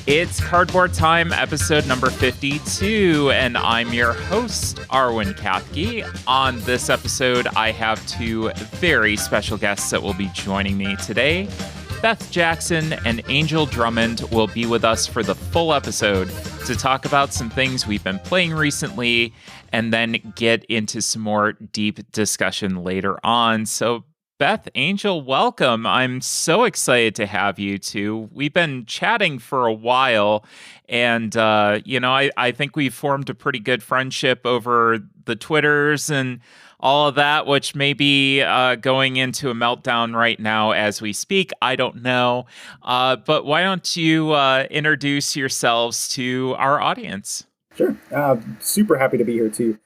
It's Cardboard Time, episode number 52, and I'm your host, Arwen Kathke. On this episode, I have two very special guests that will be joining me today. Beth Jackson and Angel Drummond will be with us for the full episode to talk about some things we've been playing recently and then get into some more deep discussion later on. So Beth, Angel, welcome. I'm so excited to have you two. We've been chatting for a while, and, I think we've formed a pretty good friendship over the Twitters and all of that, which may be going into a meltdown right now as we speak. I don't know. But why don't you introduce yourselves to our audience? Sure. Super happy to be here, too.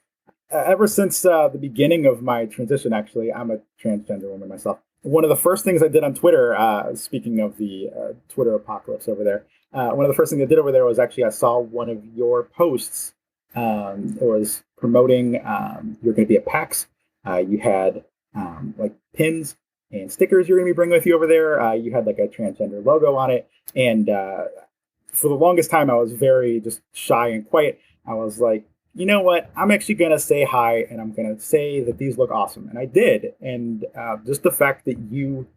Ever since the beginning of my transition, actually, I'm a transgender woman myself. One of the first things I did on Twitter, speaking of the Twitter apocalypse over there, one of the first things I did over there was actually I saw one of your posts. It was promoting you're going to be at PAX. You had like pins and stickers you're going to be bringing with you over there. You had like a transgender logo on it. And for the longest time, I was very just shy and quiet. I was like, you know what? I'm actually going to say hi, and I'm going to say that these look awesome. And I did. And just the fact that you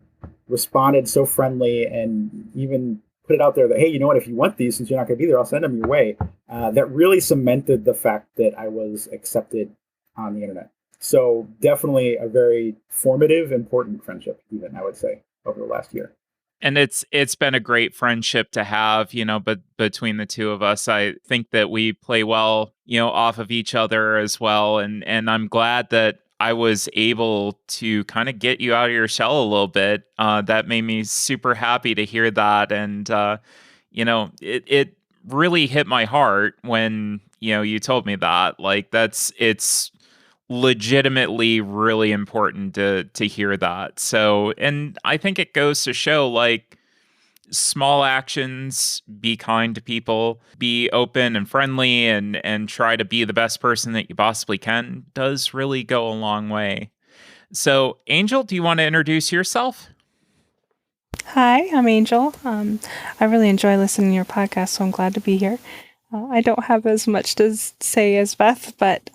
responded so friendly and even put it out there that, hey, you know what? If you want these, since you're not going to be there, I'll send them your way. That really cemented the fact that I was accepted on the internet. So definitely a very formative, important friendship, even, I would say, over the last year. And it's been a great friendship to have, but between the two of us, I think that we play well, off of each other as well. And I'm glad that I was able to kind of get you out of your shell a little bit. That made me super happy to hear that. And, it really hit my heart when, you told me that. Like, it's legitimately really important to hear that. So, and I think it goes to show, like, small actions, be kind to people, be open and friendly, and try to be the best person that you possibly can does really go a long way. So, Angel, do you want to introduce yourself? Hi, I'm Angel. I really enjoy listening to your podcast, so I'm glad to be here. I don't have as much to say as Beth, but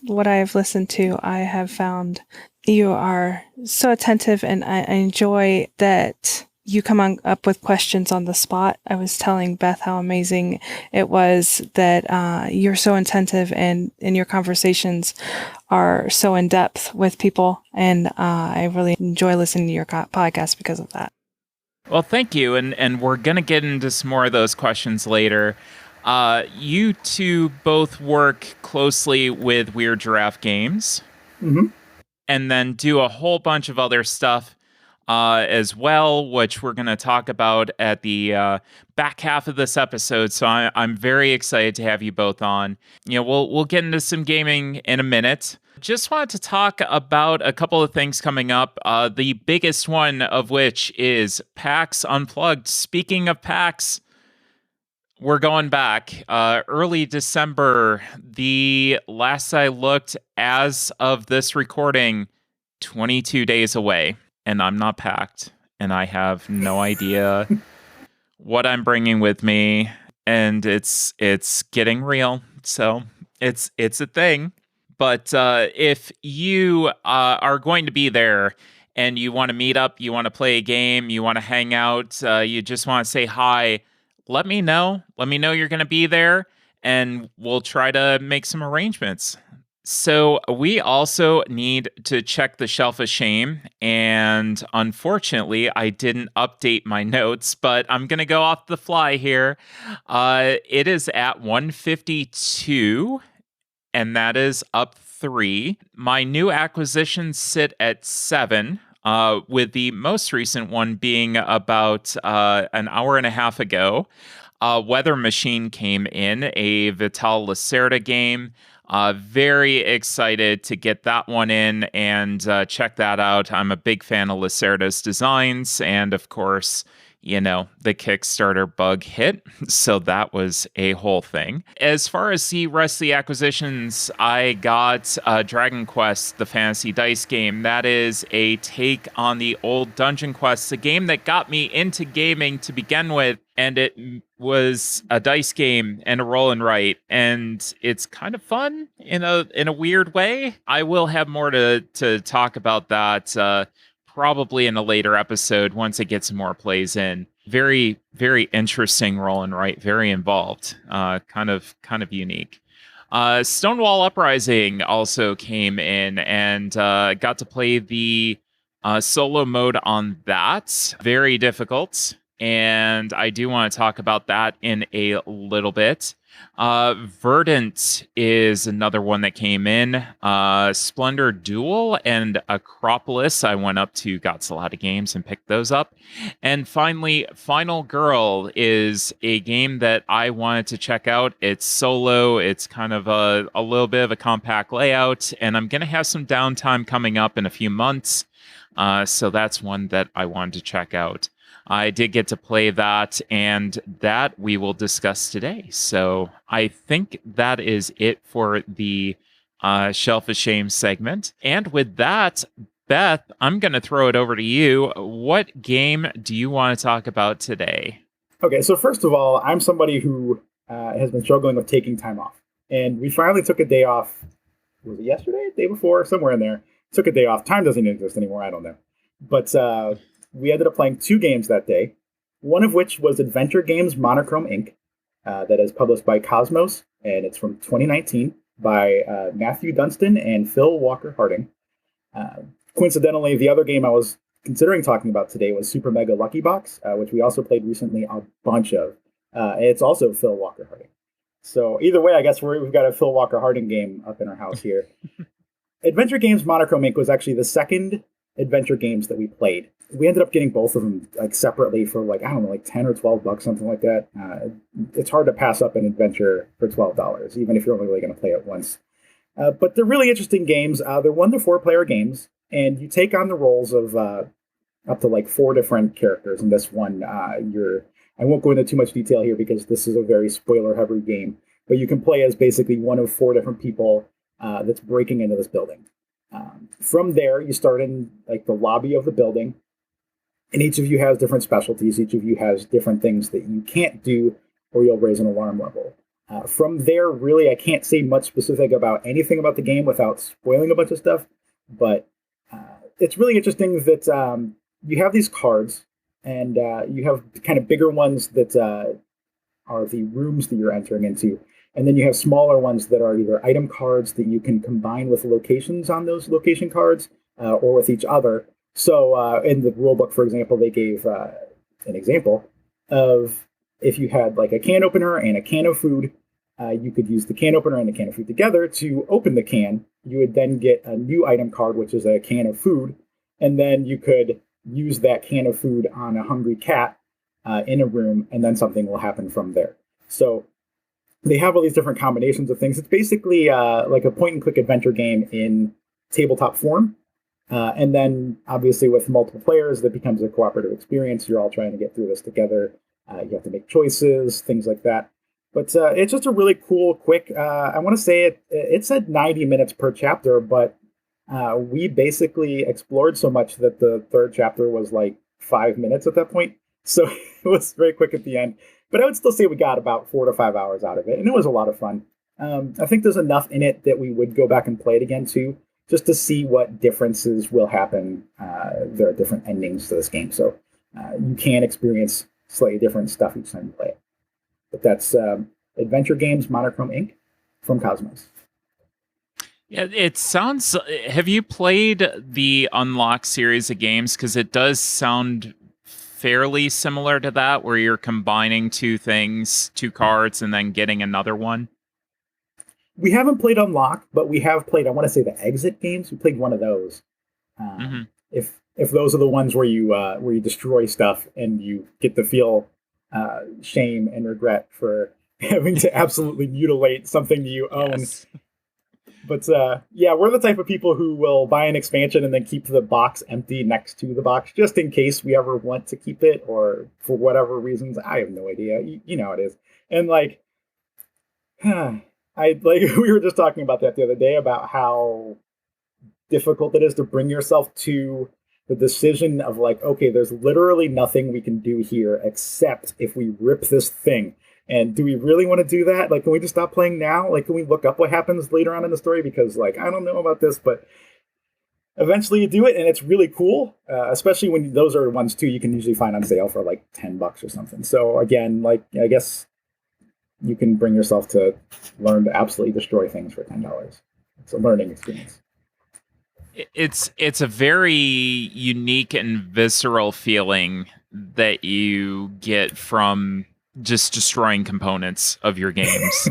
what I have listened to, I have found you are so attentive, and I enjoy that you come up with questions on the spot. I was telling Beth how amazing it was that you're so attentive, and your conversations are so in depth with people, and I really enjoy listening to your podcast because of that. Well, thank you, and we're going to get into some more of those questions later. You two both work closely with Weird Giraffe Games, and then do a whole bunch of other stuff as well, which we're going to talk about at the back half of this episode. So I'm very excited to have you both on. We'll get into some gaming in a minute. Just wanted to talk about a couple of things coming up. The biggest one of which is PAX Unplugged. Speaking of PAX, we're going back early December. The last I looked, as of this recording, 22 days away, and I'm not packed, and I have no idea what I'm bringing with me, and it's getting real. So it's a thing. But if you are going to be there and you want to meet up, you want to play a game, you want to hang out, you just want to say hi, let me know. Let me know you're going to be there, and we'll try to make some arrangements. So we also need to check the Shelf of Shame, and unfortunately, I didn't update my notes, but I'm going to go off the fly here. It is at 152, and that is up 3. My new acquisitions sit at 7. With the most recent one being about an hour and a half ago. Weather Machine came in, a Vital Lacerda game. Very excited to get that one in and check that out. I'm a big fan of Lacerda's designs, and of course, the Kickstarter bug hit, so that was a whole thing. As far as the rest of the acquisitions, I got Dragon Quest, the fantasy dice game. That is a take on the old Dungeon Quest, a game that got me into gaming to begin with. and it was a dice game and a roll and write, and it's kind of fun in a weird way. I will have more to talk about that probably in a later episode once it gets more plays in. Very, very interesting roll and write, very involved, kind of unique. Stonewall Uprising also came in and got to play the solo mode on that. Very difficult, and I do want to talk about that in a little bit. Verdant is another one that came in. Splendor Duel and Acropolis I went up to Got a lot of games and picked those up. And finally, Final Girl is a game that I wanted to check out. It's solo. It's kind of a little bit of a compact layout, and I'm going to have some downtime coming up in a few months. So that's one that I wanted to check out. I did get to play that, and that we will discuss today. So I think that is it for the Shelf of Shame segment. And with that, Beth, I'm going to throw it over to you. What game do you want to talk about today? Okay, so first of all, I'm somebody who has been struggling with taking time off. And we finally took a day off. Was it yesterday? Day before? Somewhere in there. Took a day off. Time doesn't exist anymore. I don't know. But we ended up playing 2 games that day, one of which was Adventure Games Monochrome Inc., that is published by Cosmos, and it's from 2019 by Matthew Dunstan and Phil Walker Harding. Coincidentally, the other game I was considering talking about today was Super Mega Lucky Box, which we also played recently a bunch of. And it's also Phil Walker Harding. So either way, I guess we've got a Phil Walker Harding game up in our house here. Adventure Games Monochrome Inc. was actually the second adventure games that we played. We ended up getting both of them like separately for like, I don't know, like 10 or 12 bucks, something like that. It's hard to pass up an adventure for $12, even if you're only really going to play it once. But they're really interesting games. They're 1 to 4 player games, and you take on the roles of up to like 4 different characters. In this one, I won't go into too much detail here because this is a very spoiler-heavy game, but you can play as basically 1 of 4 different people that's breaking into this building. From there, you start in like the lobby of the building, and each of you has different specialties. Each of you has different things that you can't do, or you'll raise an alarm level. From there, really, I can't say much specific about anything about the game without spoiling a bunch of stuff, but it's really interesting that you have these cards, and you have kind of bigger ones that are the rooms that you're entering into. And then you have smaller ones that are either item cards that you can combine with locations on those location cards or with each other. So in the rulebook, for example, they gave an example of if you had like a can opener and a can of food, you could use the can opener and the can of food together to open the can. You would then get a new item card, which is a can of food. And then you could use that can of food on a hungry cat in a room, and then something will happen from there. So they have all these different combinations of things. It's basically like a point-and-click adventure game in tabletop form. And then, obviously, with multiple players, that becomes a cooperative experience. You're all trying to get through this together. You have to make choices, things like that. But it's just a really cool, quick... I want to say it said 90 minutes per chapter, but we basically explored so much that the 3rd chapter was like 5 minutes at that point. So it was very quick at the end. But I would still say we got about 4 to 5 hours out of it, and it was a lot of fun. I think there's enough in it that we would go back and play it again, too, just to see what differences will happen. There are different endings to this game, so you can experience slightly different stuff each time you play it. But that's Adventure Games Monochrome Inc. from Cosmos. Yeah, it sounds... Have you played the Unlock series of games? Because it does sound fairly similar to that, where you're combining 2 cards, and then getting another one. We haven't played Unlock, but we have played, I want to say, the Exit games. We played one of those. If those are the ones where you destroy stuff and you get to feel shame and regret for having to absolutely mutilate something that you own. Yes. But yeah, we're the type of people who will buy an expansion and then keep the box empty next to the box, just in case we ever want to keep it, or for whatever reasons. I have no idea. You know how it is. And like, we were just talking about that the other day, about how difficult it is to bring yourself to the decision of like, okay, there's literally nothing we can do here except if we rip this thing. And do we really want to do that? Like, can we just stop playing now? Like, can we look up what happens later on in the story? Because, like, I don't know about this, but eventually you do it, and it's really cool. Especially when those are ones too you can usually find on sale for like $10 or something. So again, like, I guess you can bring yourself to learn to absolutely destroy things for $10. It's a learning experience. It's a very unique and visceral feeling that you get from just destroying components of your games.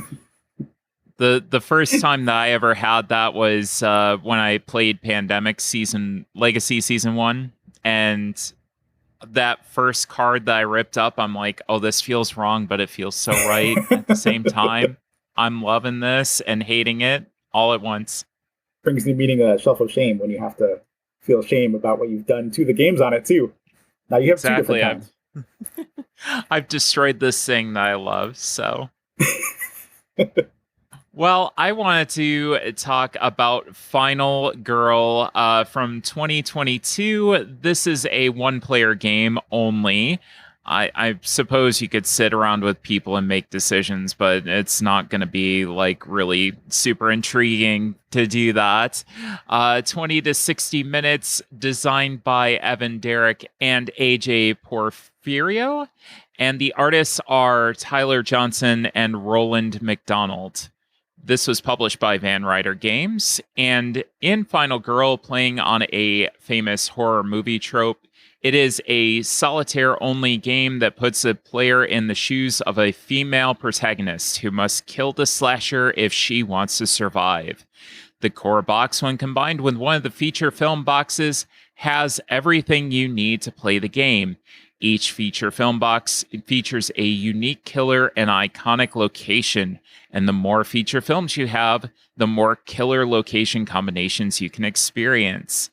The first time that I ever had that was when I played Pandemic Legacy Season 1, and that first card that I ripped up, I'm like, oh, this feels wrong, but it feels so right at the same time. I'm loving this and hating it all at once. Brings the meaning of that shelf of shame when you have to feel shame about what you've done to the games on it too. Now you have two different kinds. I've destroyed this thing that I love, so. Well, I wanted to talk about Final Girl from 2022. This is a one-player game only. I suppose you could sit around with people and make decisions, but it's not going to be like really super intriguing to do that. 20 to 60 minutes, designed by Evan Derrick and AJ Porfirio. And the artists are Tyler Johnson and Roland McDonald. This was published by Van Ryder Games. And in Final Girl, playing on a famous horror movie trope, it is a solitaire-only game that puts a player in the shoes of a female protagonist who must kill the slasher if she wants to survive. The core box, when combined with one of the feature film boxes, has everything you need to play the game. Each feature film box features a unique killer and iconic location, and the more feature films you have, the more killer location combinations you can experience.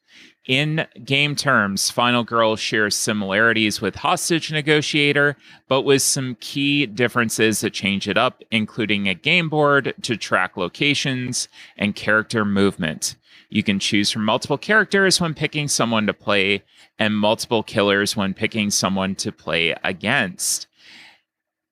In game terms, Final Girl shares similarities with Hostage Negotiator, but with some key differences that change it up, including a game board to track locations and character movement. You can choose from multiple characters when picking someone to play, and multiple killers when picking someone to play against.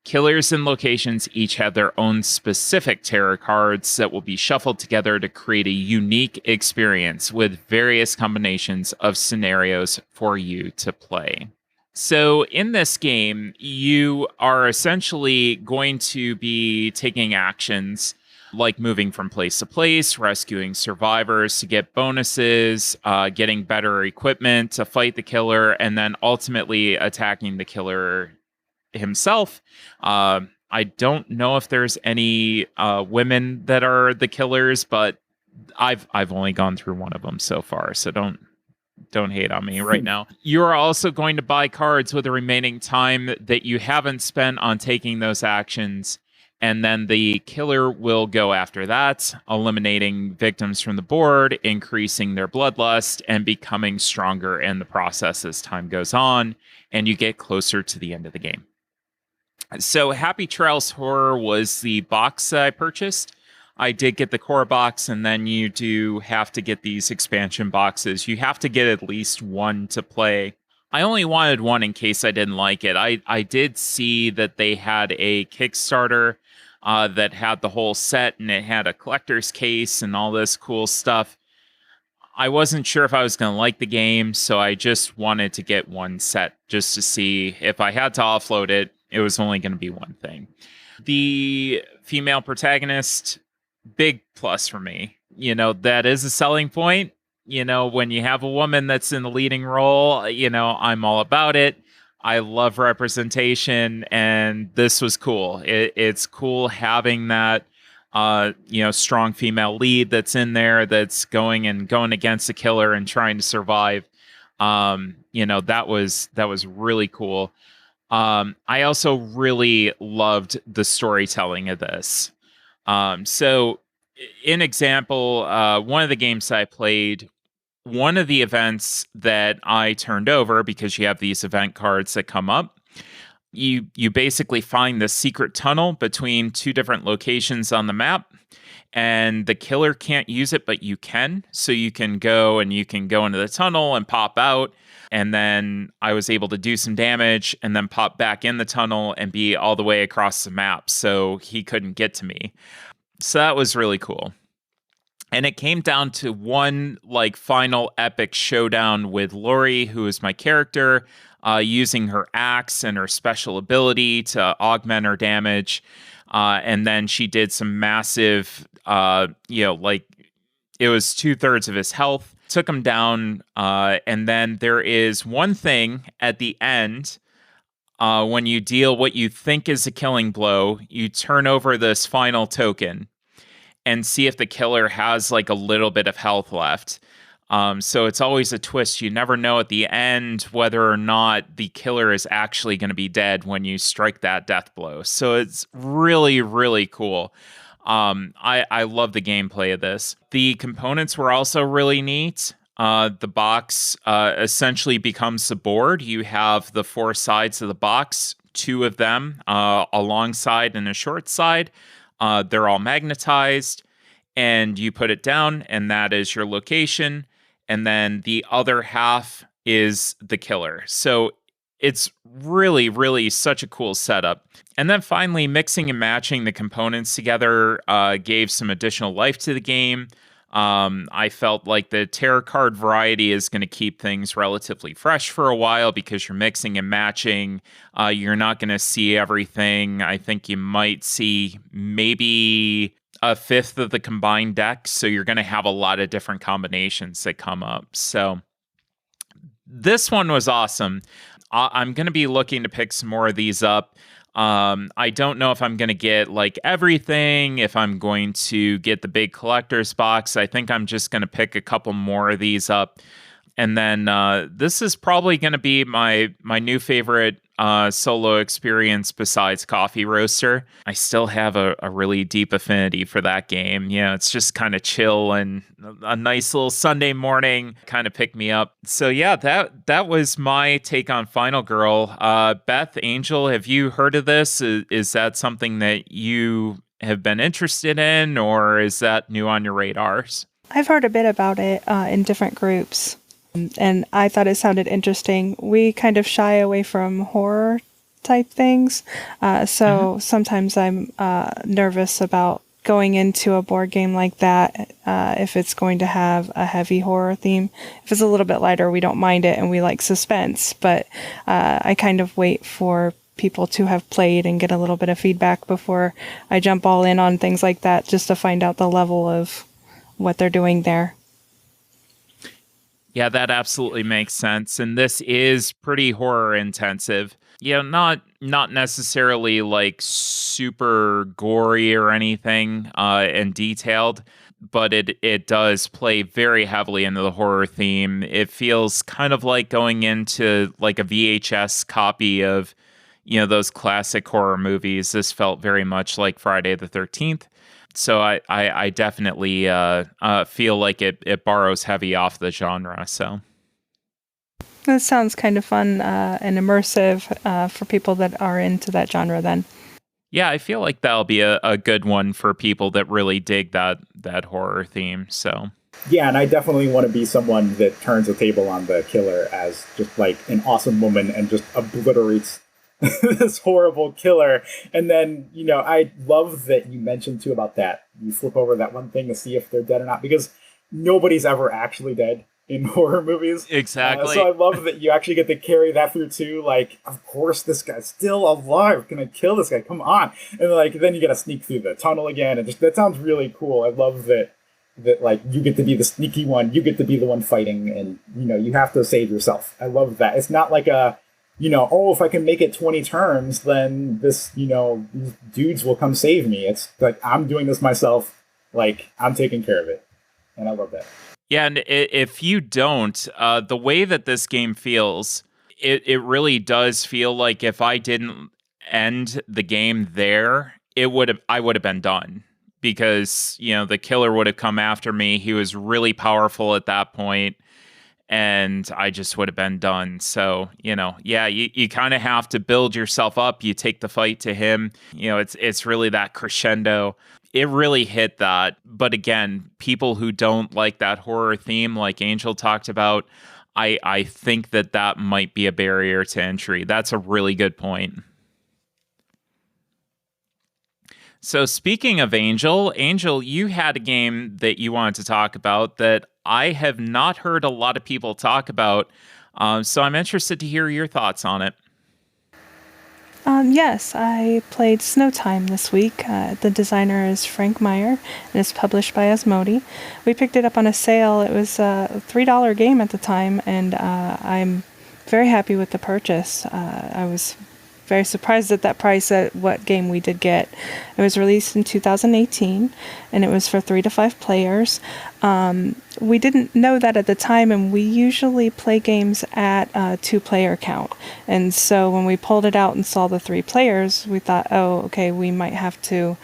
Killers and locations each have their own specific terror cards that will be shuffled together to create a unique experience with various combinations of scenarios for you to play. So in this game, you are essentially going to be taking actions like moving from place to place, rescuing survivors to get bonuses, getting better equipment to fight the killer, and then ultimately attacking the killer himself. I don't know if there's any women that are the killers, but I've only gone through one of them so far, so don't hate on me right now. You are also going to buy cards with the remaining time that you haven't spent on taking those actions, and then the killer will go after that, eliminating victims from the board, increasing their bloodlust, and becoming stronger in the process as time goes on, and you get closer to the end of the game. So Happy Trails Horror was the box that I purchased. I did get the core box, and then you do have to get these expansion boxes. You have to get at least one to play. I only wanted one in case I didn't like it. I did see that they had a Kickstarter that had the whole set, and it had a collector's case and all this cool stuff. I wasn't sure if I was going to like the game, so I just wanted to get one set just to see if I had to offload it. It was only going to be one thing. The female protagonist, big plus for me. You know, that is a selling point. You know, when you have a woman that's in the leading role, you know, I'm all about it. I love representation, and this was cool. It's cool having that, you know, strong female lead that's in there that's going against a killer and trying to survive. You know, that was really cool. I also really loved the storytelling of this. So, in example, one of the games I played, one of the events that I turned over, because you have these event cards that come up, you basically find the secret tunnel between two different locations on the map, and the killer can't use it, but you can. So you can go into the tunnel and pop out. And then I was able to do some damage and then pop back in the tunnel and be all the way across the map. So he couldn't get to me. So that was really cool. And it came down to one like final epic showdown with Lori, who is my character, using her axe and her special ability to augment her damage. And then she did some massive, like it was 2/3 of his health, took him down. And then there is one thing at the end. When you deal what you think is a killing blow, you turn over this final token and see if the killer has like a little bit of health left. So it's always a twist. You never know at the end whether or not the killer is actually going to be dead when you strike that death blow. So it's really, really cool. I love the gameplay of this. The components were also really neat. The box essentially becomes the board. You have the 4 sides of the box, 2 of them, a long side and a short side. They're all magnetized, and you put it down, and that is your location. And then the other half is the killer. So it's really, really such a cool setup. And then finally, mixing and matching the components together gave some additional life to the game. I felt like the tarot card variety is going to keep things relatively fresh for a while because you're mixing and matching. You're not going to see everything. I think you might see maybe 1/5 of the combined deck. So you're going to have a lot of different combinations that come up. So this one was awesome. I'm going to be looking to pick some more of these up. I don't know if I'm going to get like everything, if I'm going to get the big collector's box. I think I'm just going to pick a couple more of these up. And then this is probably going to be my new favorite solo experience besides Coffee Roaster. I still have a really deep affinity for that game. You know, it's just kind of chill and a nice little Sunday morning kind of pick me up. So yeah, that was my take on Final Girl. Beth, Angel, have you heard of this? Is that something that you have been interested in, or is that new on your radars? I've heard a bit about it in different groups. And I thought it sounded interesting. We kind of shy away from horror type things. So sometimes I'm nervous about going into a board game like that if it's going to have a heavy horror theme. If it's a little bit lighter, we don't mind it and we like suspense. But I kind of wait for people to have played and get a little bit of feedback before I jump all in on things like that, just to find out the level of what they're doing there. Yeah, that absolutely makes sense. And this is pretty horror intensive. Yeah, not necessarily like super gory or anything and detailed, but it does play very heavily into the horror theme. It feels kind of like going into like a VHS copy of, you know, those classic horror movies. This felt very much like Friday the 13th. So I definitely feel like it borrows heavy off the genre. So that sounds kind of fun and immersive for people that are into that genre then. Yeah, I feel like that'll be a good one for people that really dig that horror theme. So yeah, and I definitely want to be someone that turns the table on the killer as just like an awesome woman and just obliterates this horrible killer. And then, you know, I love that you mentioned too about that. You flip over that one thing to see if they're dead or not, because nobody's ever actually dead in horror movies. Exactly. So I love that you actually get to carry that through too. Like, of course, this guy's still alive. Can I kill this guy? Come on. And like, then you get to sneak through the tunnel again. And just, that sounds really cool. I love that like you get to be the sneaky one. You get to be the one fighting, and, you know, you have to save yourself. I love that. It's not like a, you know, oh, if I can make it 20 turns, then this, you know, these dudes will come save me. It's like, I'm doing this myself. Like, I'm taking care of it. And I love that. Yeah, and if you don't, the way that this game feels, it really does feel like if I didn't end the game there, I would have been done. Because, you know, the killer would have come after me. He was really powerful at that point. And I just would have been done. So, you know, yeah, you kind of have to build yourself up. You take the fight to him. You know, it's really that crescendo. it really hit that. But again, people who don't like that horror theme, like Angel talked about, I think that might be a barrier to entry. That's a really good point. So speaking of Angel, you had a game that you wanted to talk about that I have not heard a lot of people talk about. So I'm interested to hear your thoughts on it. Yes, I played Snowtime this week. The designer is Frank Meyer, and it's published by Asmodee. We picked it up on a sale. It was a $3 game at the time, and I'm very happy with the purchase. I was very surprised at that price at what game we did get. It was released in 2018, and it was for 3 to 5 players. We didn't know that at the time, and we usually play games at a 2-player count. And so when we pulled it out and saw the 3 players, we thought, oh, okay, we might have to,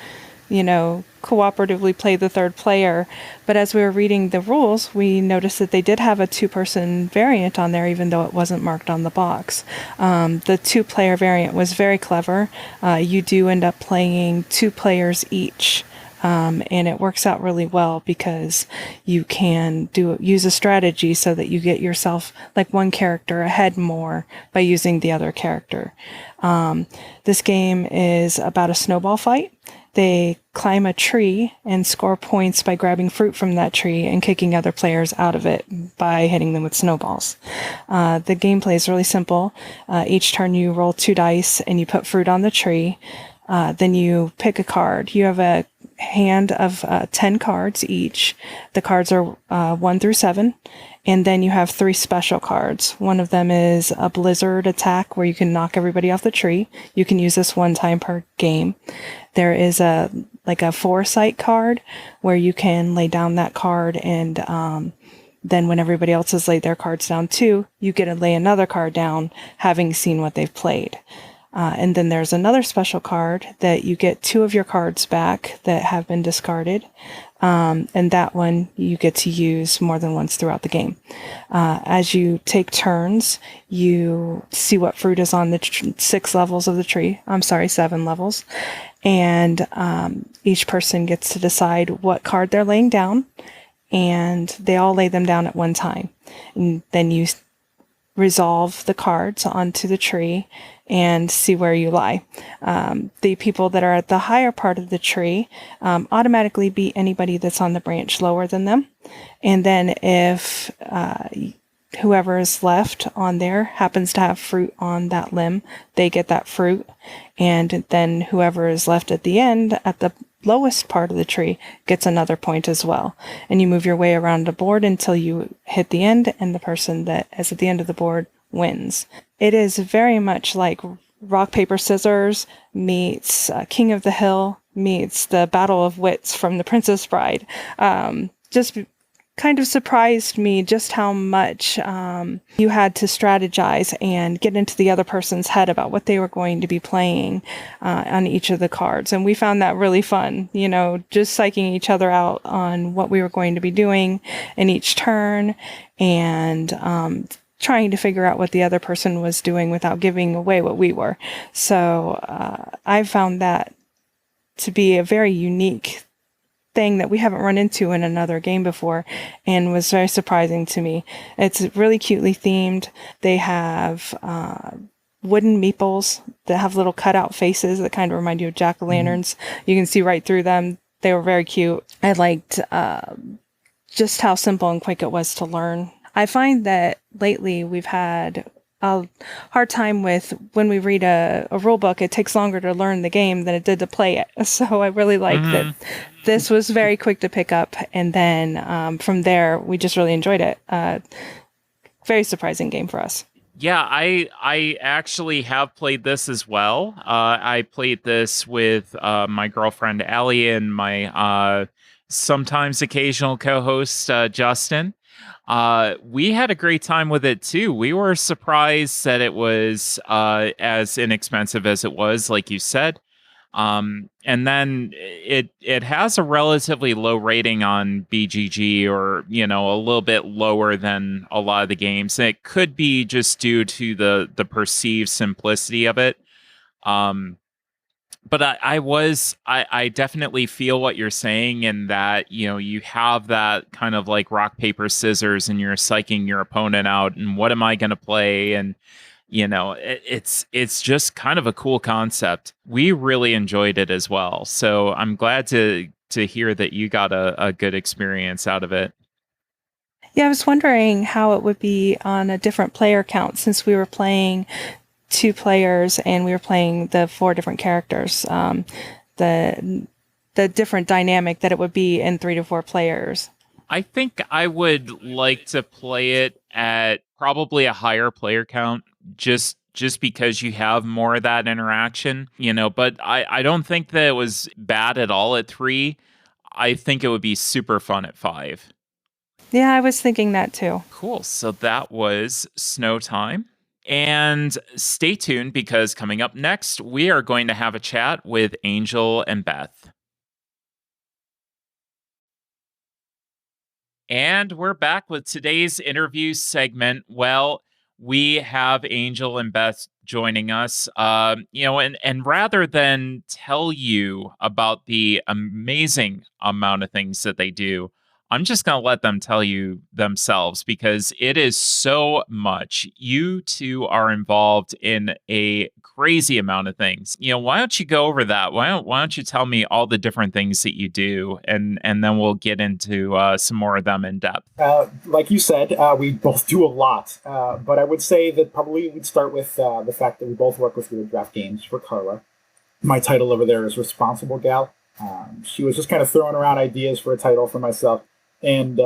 cooperatively play the 3rd player. But as we were reading the rules, we noticed that they did have a 2-person variant on there, even though it wasn't marked on the box. The 2-player variant was very clever. You do end up playing 2 players each. And it works out really well because you can use a strategy so that you get yourself like one character ahead more by using the other character. This game is about a snowball fight. They climb a tree and score points by grabbing fruit from that tree and kicking other players out of it by hitting them with snowballs. The gameplay is really simple. Each turn you roll 2 dice and you put fruit on the tree. Then you pick a card. You have a hand of 10 cards each. The cards are 1 through 7. And then you have 3 special cards. One of them is a blizzard attack where you can knock everybody off the tree. You can use this 1 time per game. There is a foresight card where you can lay down that card, and then when everybody else has laid their cards down too, you get to lay another card down having seen what they've played. And then there's another special card that you get 2 of your cards back that have been discarded. And that one you get to use more than once throughout the game. As you take turns, you see what fruit is on the 6 levels of the tree. 7 levels. And each person gets to decide what card they're laying down. And they all lay them down at one time. And then you resolve the cards onto the tree and see where you lie. The people that are at the higher part of the tree automatically beat anybody that's on the branch lower than them. And then if whoever is left on there happens to have fruit on that limb, they get that fruit. And then whoever is left at the end, at the lowest part of the tree, gets another point as well. And you move your way around the board until you hit the end, and the person that is at the end of the board wins. It is very much like Rock, Paper, Scissors meets King of the Hill meets the Battle of Wits from The Princess Bride. Just kind of surprised me just how much you had to strategize and get into the other person's head about what they were going to be playing on each of the cards. And we found that really fun, just psyching each other out on what we were going to be doing in each turn, and trying to figure out what the other person was doing without giving away what we were. So I found that to be a very unique thing that we haven't run into in another game before, and was very surprising to me. It's really cutely themed. They have wooden meeples that have little cutout faces that kind of remind you of jack-o'-lanterns. You can see right through them. They were very cute. I liked just how simple and quick it was to learn. I find that lately we've had a hard time with when we read a rule book, it takes longer to learn the game than it did to play it. So I really like that this was very quick to pick up. And then from there, we just really enjoyed it. Very surprising game for us. Yeah, I actually have played this as well. I played this with my girlfriend, Allie, and my sometimes occasional co-host, Justin. We had a great time with it too. We were surprised that it was as inexpensive as it was, like you said. And then it has a relatively low rating on BGG, or a little bit lower than a lot of the games. And it could be just due to the perceived simplicity of it. But I definitely feel what you're saying, in that, you have that kind of like rock, paper, scissors, and you're psyching your opponent out, and what am I going to play? And, it's just kind of a cool concept. We really enjoyed it as well. So I'm glad to hear that you got a good experience out of it. Yeah, I was wondering how it would be on a different player count, since we were playing 2 players and we were playing the 4 different characters. The different dynamic that it would be in 3 to 4 players. I think I would like to play it at probably a higher player count, just because you have more of that interaction, but I don't think that it was bad at all at 3. I think it would be super fun at 5. Yeah, I was thinking that too. Cool. So that was Snow Time. And stay tuned, because coming up next, we are going to have a chat with Angel and Beth. And we're back with today's interview segment. Well, we have Angel and Beth joining us. And rather than tell you about the amazing amount of things that they do, I'm just going to let them tell you themselves, because it is so much. You two are involved in a crazy amount of things. Why don't you go over that? Why don't you tell me all the different things that you do, and then we'll get into some more of them in depth. Like you said, we both do a lot, but I would say that probably we'd start with the fact that we both work with Weird Draft Games for Carla. My title over there is Responsible Gal. She was just kind of throwing around ideas for a title for myself, and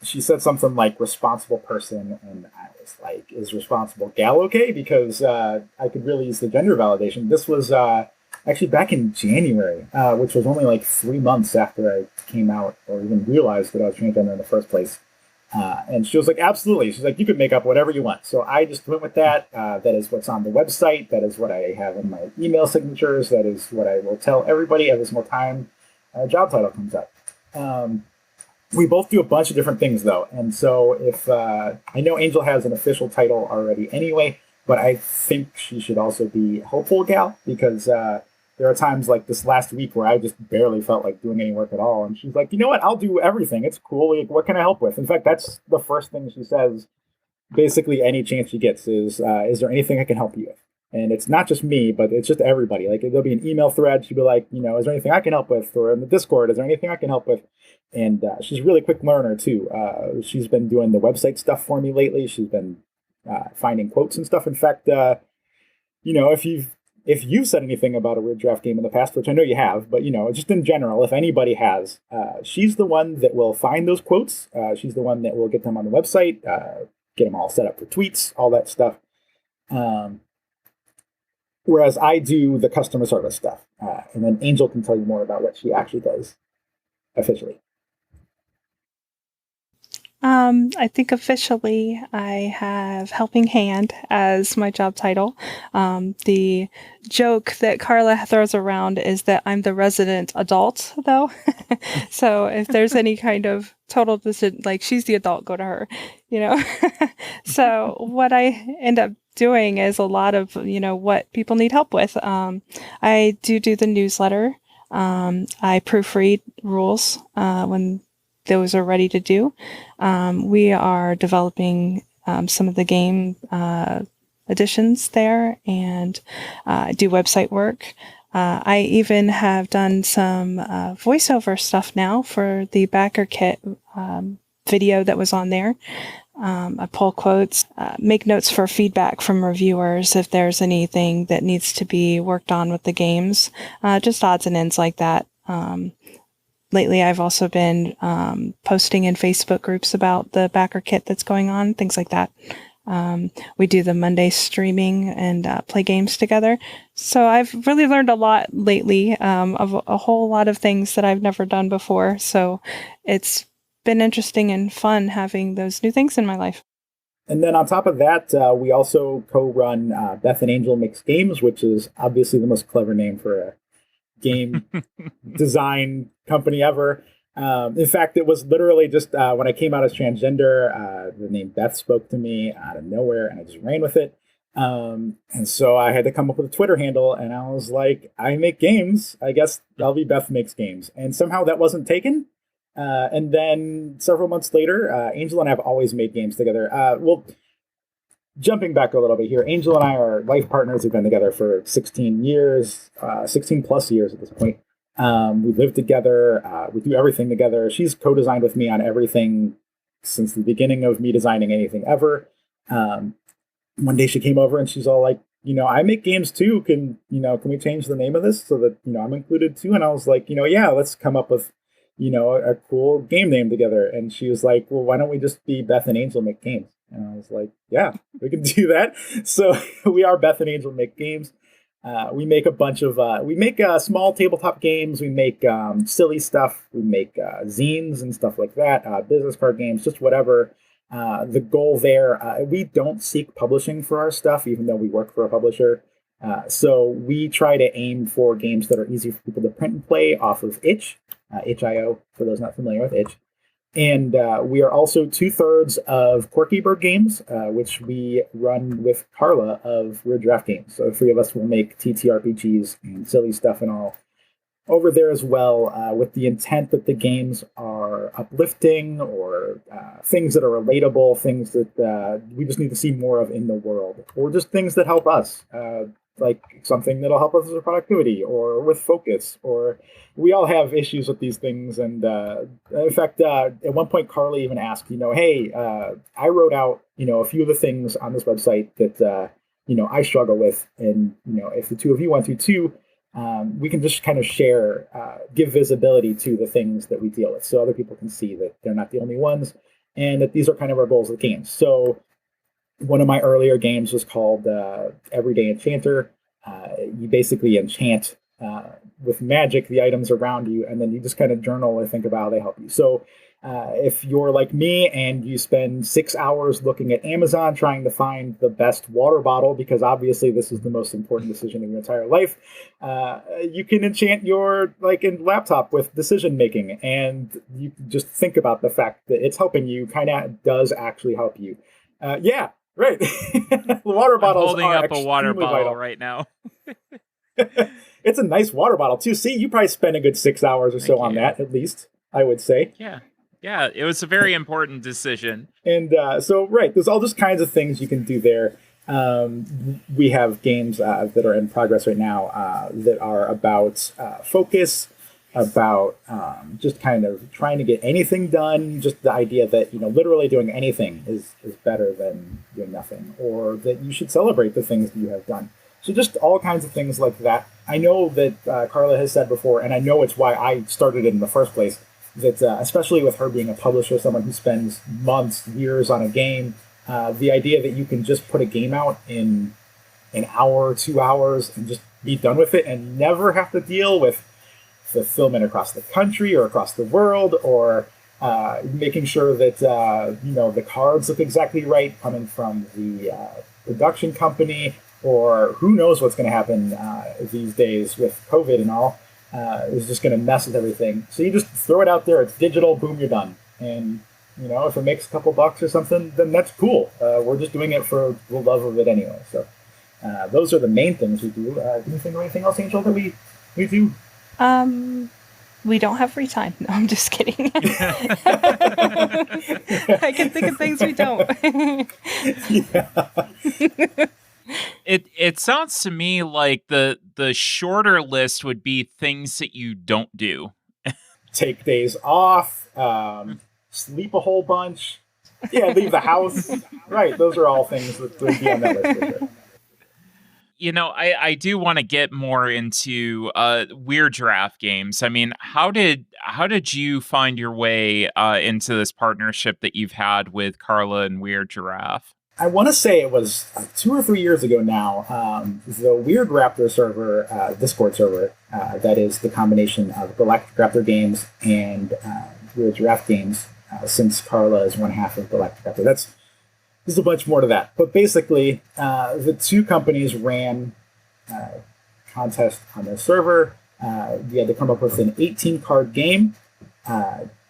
she said something like responsible person, and I was like, is responsible gal okay? Because I could really use the gender validation. This was actually back in January, which was only like 3 months after I came out or even realized that I was transgender in the first place. And she was like, absolutely. She's like, you could make up whatever you want. So I just went with that. That is what's on the website. That is what I have in my email signatures. That is what I will tell everybody every single time a job title comes up. We both do a bunch of different things, though. And so if I know Angel has an official title already anyway, but I think she should also be Hopeful Gal, because there are times like this last week where I just barely felt like doing any work at all. And she's like, you know what? I'll do everything. It's cool. Like, what can I help with? In fact, that's the first thing she says, basically any chance she gets is there anything I can help you with? And it's not just me, but it's just everybody. Like, there'll be an email thread. She'll be like, is there anything I can help with? Or in the Discord, is there anything I can help with? And she's a really quick learner, too. She's been doing the website stuff for me lately. She's been finding quotes and stuff. In fact, if you've said anything about a Weird Draft game in the past, which I know you have, but, just in general, if anybody has, she's the one that will find those quotes. She's the one that will get them on the website, get them all set up for tweets, all that stuff. Whereas I do the customer service stuff. And then Angel can tell you more about what she actually does officially. I think officially I have Helping Hand as my job title. The joke that Carla throws around is that I'm the resident adult, though. So if there's any kind of total decision, like she's the adult, go to her, So what I end up doing is a lot of, what people need help with. I do the newsletter. I proofread rules when those are ready to do. We are developing some of the game additions there, and do website work. I even have done some voiceover stuff now for the backer kit video that was on there. I pull quotes, make notes for feedback from reviewers if there's anything that needs to be worked on with the games, just odds and ends like that. Lately, I've also been posting in Facebook groups about the backer kit that's going on, things like that. We do the Monday streaming and play games together. So I've really learned a lot lately of a whole lot of things that I've never done before. So it's been interesting and fun having those new things in my life. And then on top of that, we also co-run Beth and Angel Mix Games, which is obviously the most clever name for a game design company ever. In fact, it was literally just when I came out as transgender, the name Beth spoke to me out of nowhere, and I just ran with it. And so I had to come up with a Twitter handle, and I was like, I make games. I guess I'll be Beth Makes Games. And somehow that wasn't taken. And then several months later, Angel and I have always made games together. Well, jumping back a little bit here, Angel and I are life partners. We've been together for 16 years, 16 plus years at this point. We live together. We do everything together. She's co-designed with me on everything since the beginning of me designing anything ever. One day she came over and she's all like, I make games too. Can we change the name of this so that, I'm included too? And I was like, yeah, let's come up with, a cool game name together. And she was like, well, why don't we just be Beth and Angel Make Games? And I was like, yeah, we can do that. So we are Beth and Angel Make Games. We make a bunch of, small tabletop games. We make silly stuff. We make zines and stuff like that, business card games, just whatever. The goal there, we don't seek publishing for our stuff, even though we work for a publisher. So we try to aim for games that are easy for people to print and play off of itch, itch.io, for those not familiar with itch. And we are also 2/3 of Quirky Bird Games, which we run with Carla of Weird Draft Games. So the three of us will make TTRPGs and silly stuff and all over there as well, with the intent that the games are uplifting or things that are relatable, things that we just need to see more of in the world, or just things that help us, like something that'll help us with productivity or with focus, or we all have issues with these things. And in fact, at one point, Carly even asked, hey, I wrote out, a few of the things on this website that, I struggle with. And, if the two of you want to too, we can just kind of share, give visibility to the things that we deal with so other people can see that they're not the only ones and that these are kind of our goals of the game. So one of my earlier games was called Everyday Enchanter. You basically enchant with magic the items around you, and then you just kind of journal and think about how they help you. So if you're like me and you spend 6 hours looking at Amazon trying to find the best water bottle, because obviously this is the most important decision in your entire life, you can enchant your laptop with decision making, and you just think about the fact that it's helping you. Kind of does actually help you. Yeah, right. Water bottles. I'm holding are up a water bottle vital right now. It's a nice water bottle too. See, you probably spend a good 6 hours or so on that, at least, I would say. Yeah, it was a very important decision. And so, right, there's all those kinds of things you can do there. We have games that are in progress right now that are about focus, about just kind of trying to get anything done. Just the idea that, literally doing anything is better than doing nothing, or that you should celebrate the things that you have done. So just all kinds of things like that. I know that Carla has said before, and I know it's why I started it in the first place, that especially with her being a publisher, someone who spends months, years on a game, the idea that you can just put a game out in an hour, 2 hours, and just be done with it and never have to deal with fulfillment across the country or across the world, or making sure that the cards look exactly right coming from the production company, or who knows what's going to happen these days with COVID and all, is just going to mess with everything. So you just throw it out there. It's digital. Boom, you're done. And, if it makes a couple bucks or something, then that's cool. We're just doing it for the love of it anyway. So those are the main things we do. Do you think of anything else, Angel, that we do? We don't have free time. No, I'm just kidding. I can think of things we don't. Yeah. It sounds to me like the shorter list would be things that you don't do. Take days off, sleep a whole bunch, leave the house. Right, those are all things that would be on that list for sure. I do want to get more into Weird Draft Games. I mean, how did you find your way into this partnership that you've had with Carla and Weird Giraffe? I want to say it was 2 or 3 years ago now. The Weird Raptor server, Discord server, that is the combination of Galactic Raptor Games and Weird Giraffe Games, since Carla is one half of Galactic Raptor. There's a bunch more to that. But basically, the two companies ran a contest on their server. We had to come up with an 18-card game.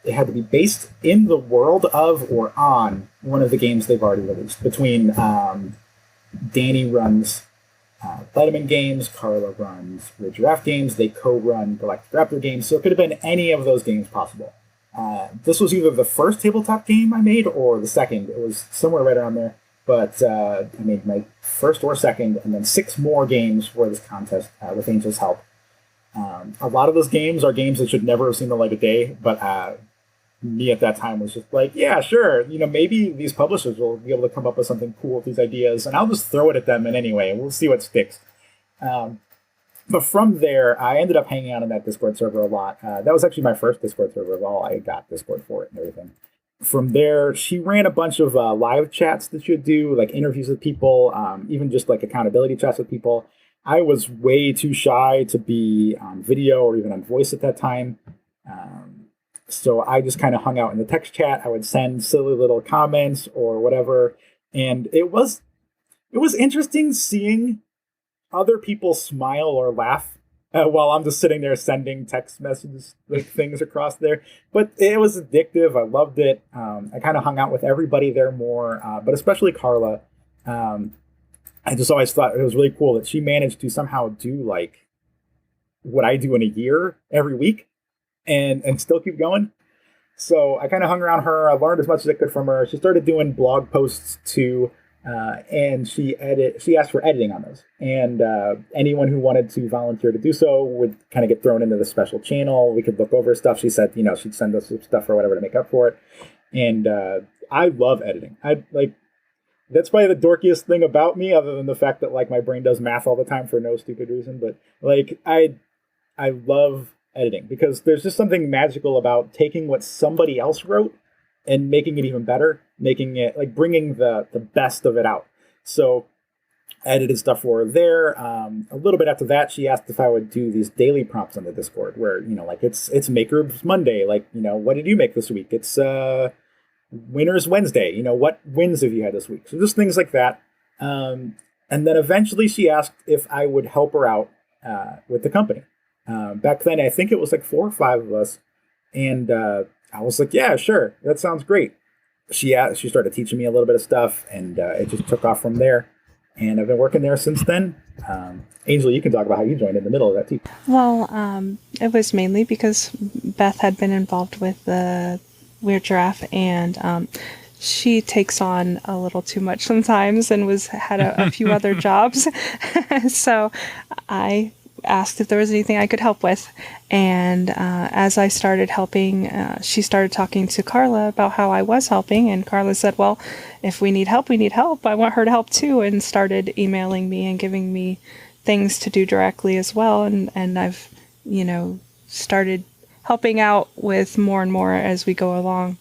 It had to be based in the world of or on one of the games they've already released. Between Danny runs Vitamin Games, Carla runs Weird Giraffe Games, they co-run Galactic Raptor Games, so it could have been any of those games possible. This was either the first tabletop game I made or the second. It was somewhere right around there, but I made my first or second, and then 6 more games for this contest with Angel's help. A lot of those games are games that should never have seen the light of day, but me at that time was just like, yeah, sure, maybe these publishers will be able to come up with something cool with these ideas, and I'll just throw it at them in anyway, and we'll see what sticks. But from there, I ended up hanging out in that Discord server a lot. That was actually my first Discord server of all. I got Discord for it and everything. From there, she ran a bunch of live chats that she would do, like interviews with people, even just like accountability chats with people. I was way too shy to be on video or even on voice at that time. So I just kind of hung out in the text chat. I would send silly little comments or whatever. And it was interesting seeing other people smile or laugh while I'm just sitting there sending text messages, like things across there. But it was addictive. I loved it. I kind of hung out with everybody there more, but especially Carla. I just always thought it was really cool that she managed to somehow do like what I do in a year every week and still keep going. So I kind of hung around her. I learned as much as I could from her. She started doing blog posts too. And she asked for editing on those. And anyone who wanted to volunteer to do so would kind of get thrown into the special channel. We could look over stuff. She said, she'd send us some stuff or whatever to make up for it. And I love editing. That's probably the dorkiest thing about me, other than the fact that like my brain does math all the time for no stupid reason. But like I love editing because there's just something magical about taking what somebody else wrote and making it even better, making it like bringing the best of it out. So I edited stuff for her there. A little bit after that, she asked if I would do these daily prompts on the Discord where, like it's Maker's Monday. Like, what did you make this week? It's Winner's Wednesday. What wins have you had this week? So just things like that. And then eventually she asked if I would help her out with the company. Back then, I think it was like 4 or 5 of us. And I was like, yeah, sure. That sounds great. She started teaching me a little bit of stuff, and it just took off from there. And I've been working there since then. Angel, you can talk about how you joined in the middle of that too. Well, it was mainly because Beth had been involved with the Weird Giraffe, and she takes on a little too much sometimes and had a few other jobs. So I asked if there was anything I could help with. And as I started helping, she started talking to Carla about how I was helping. And Carla said, well, if we need help, we need help. I want her to help too. And started emailing me and giving me things to do directly as well. And I've, started helping out with more and more as we go along,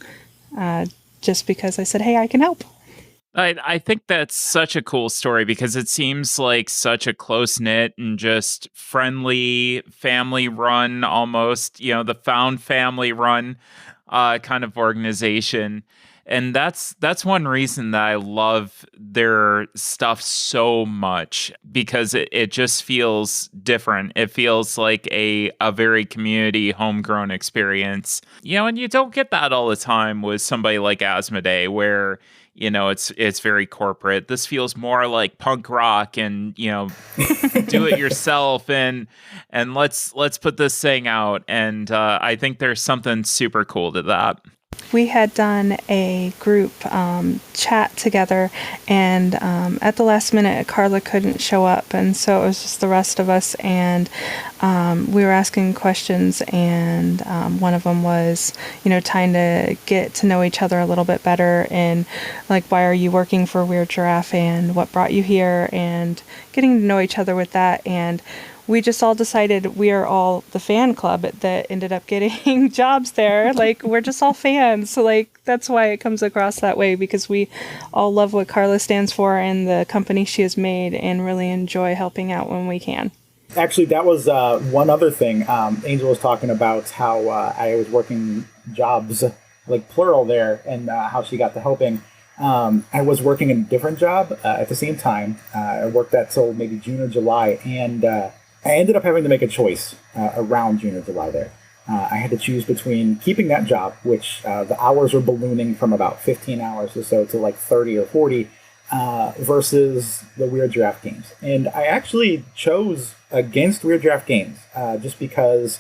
just because I said, hey, I can help. I think that's such a cool story because it seems like such a close-knit and just friendly, family-run almost, the found family-run kind of organization. And that's one reason that I love their stuff so much, because it just feels different. It feels like a very community homegrown experience. And you don't get that all the time with somebody like Asmodee, where it's very corporate. This feels more like punk rock and, do it yourself and let's put this thing out. And I think there's something super cool to that. We had done a group chat together, and at the last minute, Carla couldn't show up, and so it was just the rest of us, and we were asking questions, and one of them was, trying to get to know each other a little bit better, and like, why are you working for Weird Giraffe, and what brought you here, and getting to know each other with that, and we just all decided we are all the fan club that ended up getting jobs there. Like, we're just all fans. So, like, that's why it comes across that way, because we all love what Carla stands for and the company she has made and really enjoy helping out when we can. Actually, that was one other thing. Angel was talking about how I was working jobs, like plural there, and how she got to helping. I was working a different job at the same time. I worked that till maybe June or July, and I ended up having to make a choice around June or July there. I had to choose between keeping that job, which the hours were ballooning from about 15 hours or so to like 30 or 40, versus the Weird Giraffe games. And I actually chose against Weird Giraffe games just because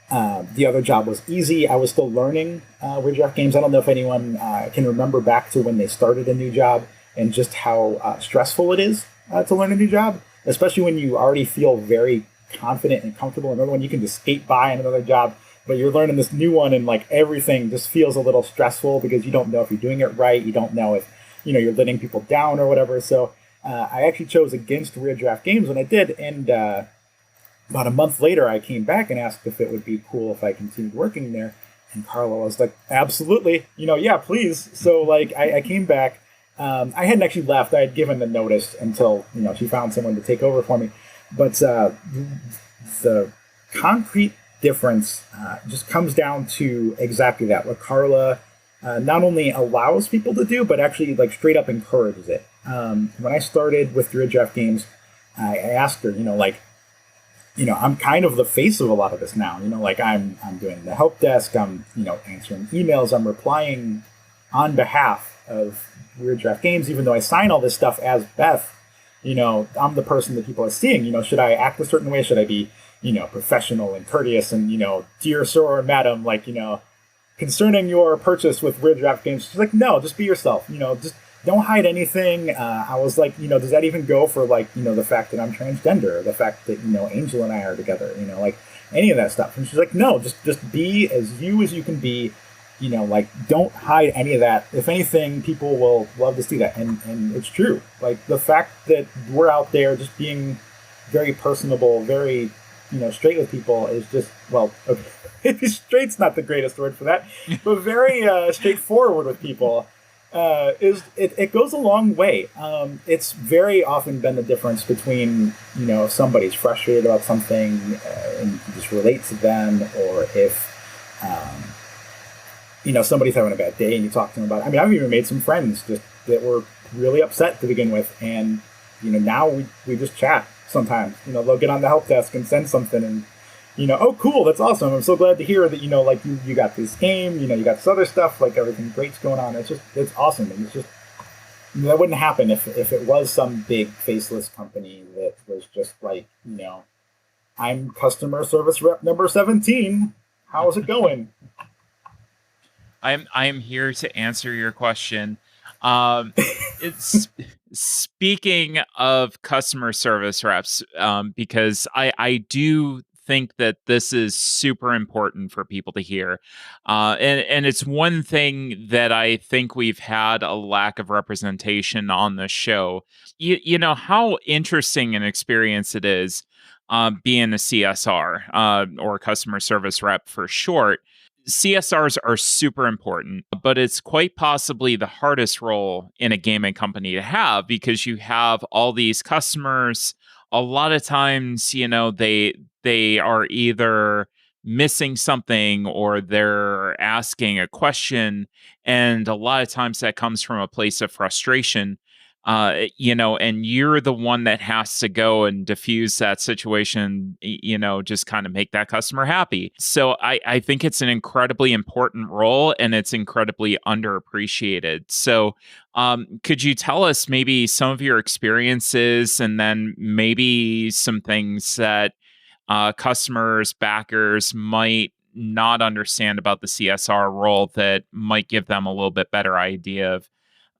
the other job was easy. I was still learning Weird Giraffe games. I don't know if anyone can remember back to when they started a new job and just how stressful it is to learn a new job, especially when you already feel very confident and comfortable in another one. You can just skate by in another job, but you're learning this new one and like everything just feels a little stressful because you don't know if you're doing it right. You don't know if you're letting people down or whatever. So I actually chose against Weird Giraffe games when I did, and about a month later, I came back and asked if it would be cool if I continued working there. And Carla was like, absolutely, yeah, please. So like I came back. I hadn't actually left. I had given the notice until, she found someone to take over for me. But the concrete difference just comes down to exactly that. What Carla not only allows people to do, but actually like straight up encourages it. When I started with Weird Giraffe games, I asked her, I'm kind of the face of a lot of this now. Like I'm doing the help desk. I'm, answering emails. I'm replying on behalf of Weird Giraffe games, even though I sign all this stuff as Beth. I'm the person that people are seeing. Should I act a certain way? Should I be, professional and courteous and, dear sir or madam, like, concerning your purchase with Weird Giraffe games? She's like, no, just be yourself. Just don't hide anything. I was like, does that even go for like, the fact that I'm transgender, the fact that, Angel and I are together, like any of that stuff. And she's like, no, just be as you can be, like don't hide any of that. If anything, people will love to see that. And it's true. Like the fact that we're out there just being very personable, very, straight with people is just, well, okay. Straight's not the greatest word for that, but very straightforward with people. It goes a long way. It's very often been the difference between, if somebody's frustrated about something and you just relate to them, or if, somebody's having a bad day and you talk to them about it. I mean, I've even made some friends just that were really upset to begin with. And, now we just chat sometimes. They'll get on the help desk and send something and, oh, cool, that's awesome. I'm so glad to hear that, like you got this game, you got this other stuff, like everything great's going on. It's awesome. And it's just, that wouldn't happen if it was some big faceless company that was just like, I'm customer service rep number 17. How's it going? I'm here to answer your question. It's speaking of customer service reps, because I do think that this is super important for people to hear. And it's one thing that I think we've had a lack of representation on the show. You know how interesting an experience it is being a CSR or customer service rep for short. CSRs are super important, but it's quite possibly the hardest role in a gaming company to have because you have all these customers. A lot of times, they are either missing something or they're asking a question, and a lot of times that comes from a place of frustration. And you're the one that has to go and diffuse that situation, just kind of make that customer happy. So I think it's an incredibly important role and it's incredibly underappreciated. So could you tell us maybe some of your experiences and then maybe some things that customers, backers might not understand about the CSR role that might give them a little bit better idea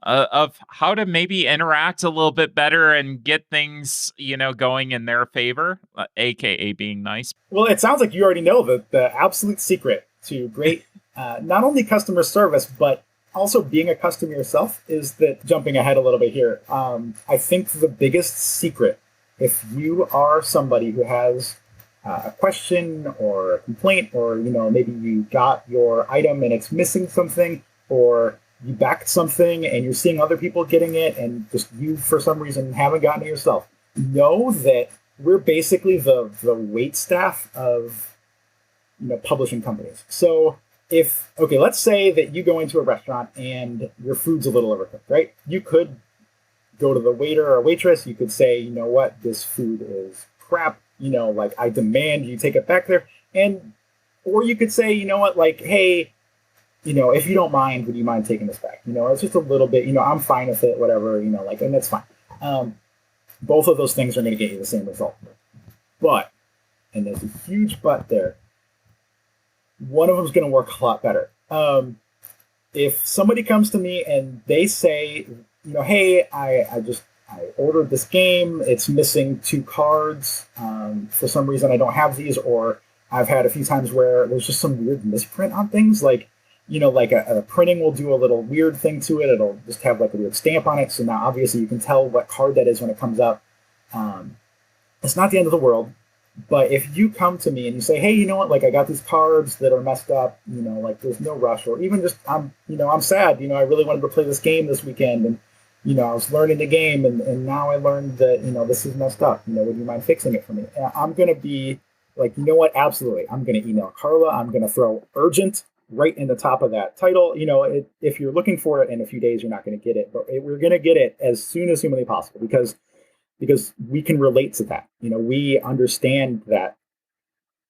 of how to maybe interact a little bit better and get things, going in their favor, aka being nice? Well, it sounds like you already know the absolute secret to great, not only customer service, but also being a customer yourself is that, jumping ahead a little bit here, I think the biggest secret, if you are somebody who has a question or a complaint, or, maybe you got your item and it's missing something, or you backed something and you're seeing other people getting it and just you for some reason haven't gotten it yourself, know that we're basically the wait staff of publishing companies. So let's say that you go into a restaurant and your food's a little overcooked, right? You could go to the waiter or waitress, you could say, you know what, this food is crap, like I demand you take it back there. Or you could say, you know what, like, hey, if you don't mind, would you mind taking this back? It's just a little bit, I'm fine with it, whatever, and that's fine. Both of those things are going to get you the same result. But, and there's a huge but there, one of them is going to work a lot better. If somebody comes to me and they say, hey, I ordered this game, it's missing 2 cards. For some reason, I don't have these, or I've had a few times where there's just some weird misprint on things, like a printing will do a little weird thing to it. It'll just have like a weird stamp on it. So now obviously you can tell what card that is when it comes up. It's not the end of the world. But if you come to me and you say, hey, you know what, like I got these cards that are messed up, like there's no rush, or even just I'm sad, I really wanted to play this game this weekend, and I was learning the game, and now I learned that this is messed up. Would you mind fixing it for me? And I'm gonna be like, you know what, absolutely. I'm gonna email Carla. I'm gonna throw urgent right in the top of that title. If you're looking for it in a few days, you're not gonna get it, but we're gonna get it as soon as humanly possible, because we can relate to that. We understand that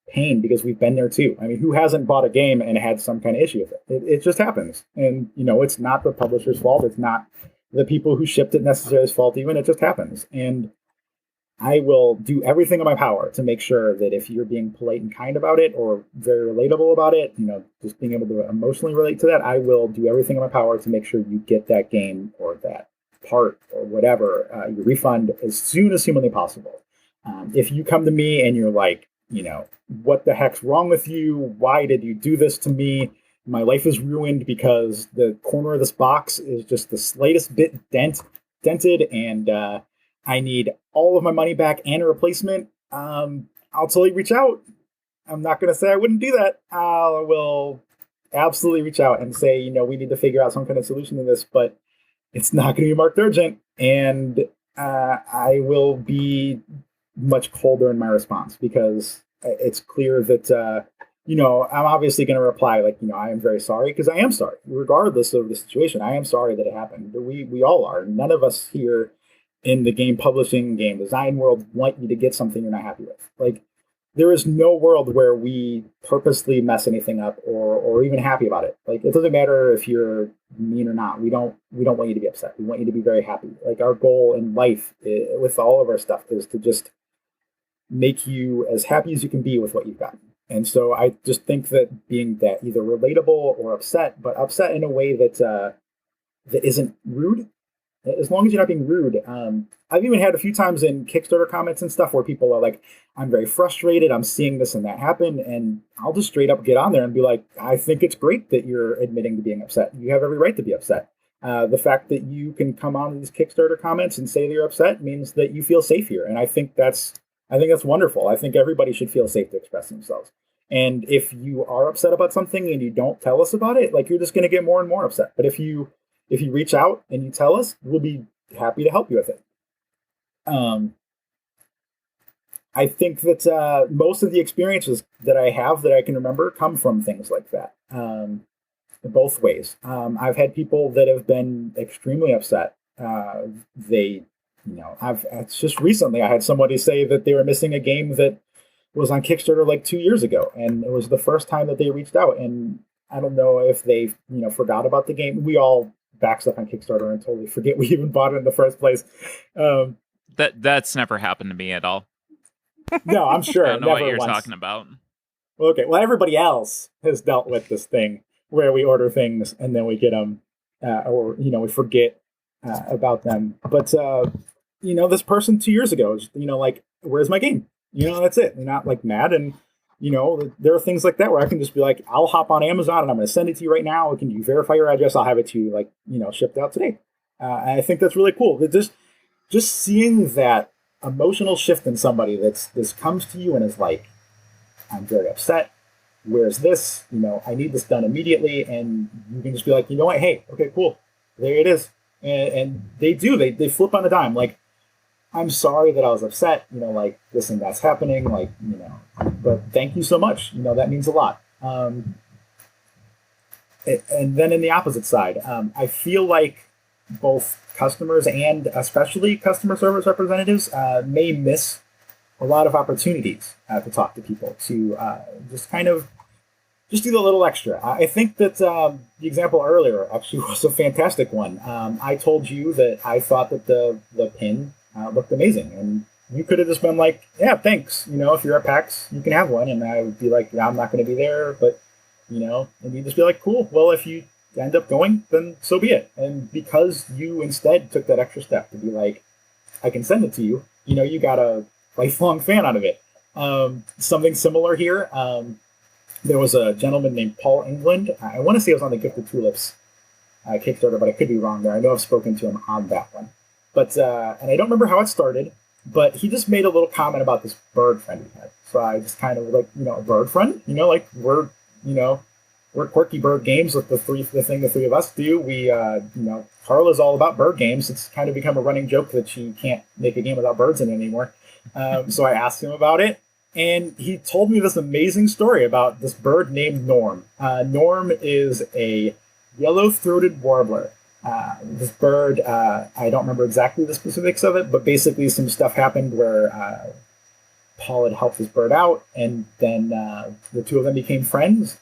pain because we've been there too. I mean, who hasn't bought a game and had some kind of issue with it? It just happens. And, it's not the publisher's fault. It's not the people who shipped it necessarily's fault even. It just happens. And I will do everything in my power to make sure that if you're being polite and kind about it, or very relatable about it, just being able to emotionally relate to that, I will do everything in my power to make sure you get that game or that part or whatever, your refund as soon as humanly possible. If you come to me and you're like, what the heck's wrong with you? Why did you do this to me? My life is ruined because the corner of this box is just the slightest bit dented, and I need all of my money back and a replacement. I'll totally reach out. I'm not going to say I wouldn't do that. I will absolutely reach out and say, we need to figure out some kind of solution to this, but it's not going to be marked urgent, and I will be much colder in my response, because it's clear that, I'm obviously going to reply like, I am very sorry, because I am sorry, regardless of the situation. I am sorry that it happened. We all are. None of us here in the game publishing, game design world want you to get something you're not happy with. Like, there is no world where we purposely mess anything up or even happy about it. Like, it doesn't matter if you're mean or not. We don't want you to be upset. We want you to be very happy. Like, our goal in life with all of our stuff is to just make you as happy as you can be with what you've got. And so I just think that being that either relatable or upset, but upset in a way that that isn't rude, as long as you're not being rude. I've even had a few times in Kickstarter comments and stuff where people are like, I'm very frustrated, I'm seeing this and that happen, and I'll just straight up get on there and be like, I think it's great that you're admitting to being upset. You have every right to be upset. The fact that you can come on these Kickstarter comments and say that you're upset means that you feel safe here, and I think that's wonderful. I think everybody should feel safe to express themselves. And if you are upset about something and you don't tell us about it, like, you're just going to get more and more upset. But if you reach out and you tell us, we'll be happy to help you with it. I think that most of the experiences that I have that I can remember come from things like that, both ways. I've had people that have been extremely upset. It's just recently I had somebody say that they were missing a game that was on Kickstarter like 2 years ago, and it was the first time that they reached out. And I don't know if they, forgot about the game. We all back stuff on Kickstarter and totally forget we even bought it in the first place. That's never happened to me at all. No, I'm sure. I don't know never what you're once. talking about. Okay, well, everybody else has dealt with this thing where we order things and then we get them, or we forget about them. But this person 2 years ago, like, where's my game? That's it. They're not like mad, and there are things like that where I can just be like, I'll hop on Amazon and I'm going to send it to you right now. Can you verify your address? I'll have it to you, like, shipped out today. And I think that's really cool. That just seeing that emotional shift in somebody this comes to you and is like, I'm very upset. Where's this? I need this done immediately. And you can just be like, you know what? Hey, okay, cool. There it is. And they do. They flip on a dime. Like, I'm sorry that I was upset. Like, this and that's happening. Like, but thank you so much. That means a lot. And then in the opposite side, I feel like both customers and especially customer service representatives may miss a lot of opportunities to talk to people, to just kind of just do the little extra. I think that the example earlier actually was a fantastic one. I told you that I thought that the pin looked amazing, and you could have just been like, "Yeah, thanks. If you're at PAX, you can have one." And I would be like, "Yeah, I'm not going to be there," but and you'd just be like, "Cool. Well, if you end up going, then so be it." And because you instead took that extra step to be like, "I can send it to you," you got a lifelong fan out of it. Something similar here. There was a gentleman named Paul England. I want to say it was on the Gifted Tulips Kickstarter, but I could be wrong there. I know I've spoken to him on that one. But and I don't remember how it started, but he just made a little comment about this bird friend he had. So I just kind of like, a bird friend, like we're Quirky Bird Games with the three of us do. We, Carla's all about bird games. It's kind of become a running joke that she can't make a game without birds in it anymore. So I asked him about it. And he told me this amazing story about this bird named Norm. Norm is a yellow-throated warbler. This bird, I don't remember exactly the specifics of it, but basically some stuff happened where Paul had helped this bird out, and then the two of them became friends.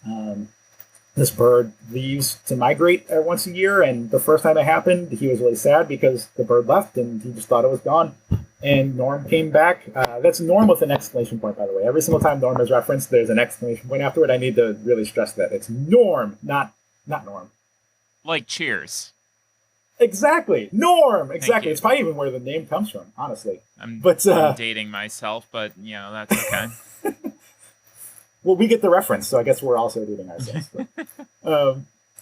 This bird leaves to migrate once a year, and the first time it happened, he was really sad because the bird left, and he just thought it was gone. And Norm came back. That's Norm with an exclamation point, by the way. Every single time Norm is referenced, there's an exclamation point afterward. I need to really stress that. It's Norm, not Norm. Like Cheers. Exactly. Norm. Exactly. It's probably even where the name comes from, honestly. I'm I'm dating myself, but, that's okay. Well, we get the reference, so I guess we're also dating ourselves. But,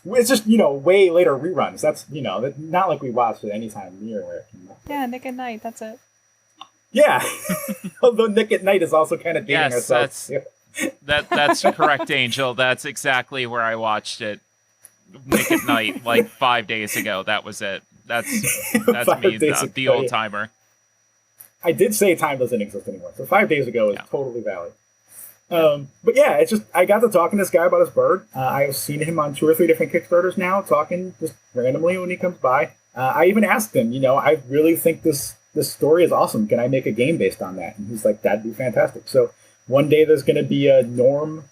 it's just, way later reruns. That's, not like we watched it anytime near where it came out. Yeah, Nick at Night. That's it. Yeah. Although Nick at Night is also kind of dating ourselves. That's correct, Angel. That's exactly where I watched it. Nick at Night, like 5 days ago. That was it. That's me, the old timer. I did say time doesn't exist anymore, so 5 days ago is totally valid. But yeah, it's just, I got to talking to this guy about his bird. I've seen him on 2 or 3 different Kickstarters now, talking just randomly when he comes by. I even asked him, I really think this story is awesome. Can I make a game based on that? And he's like, that'd be fantastic. So one day there's going to be a Norm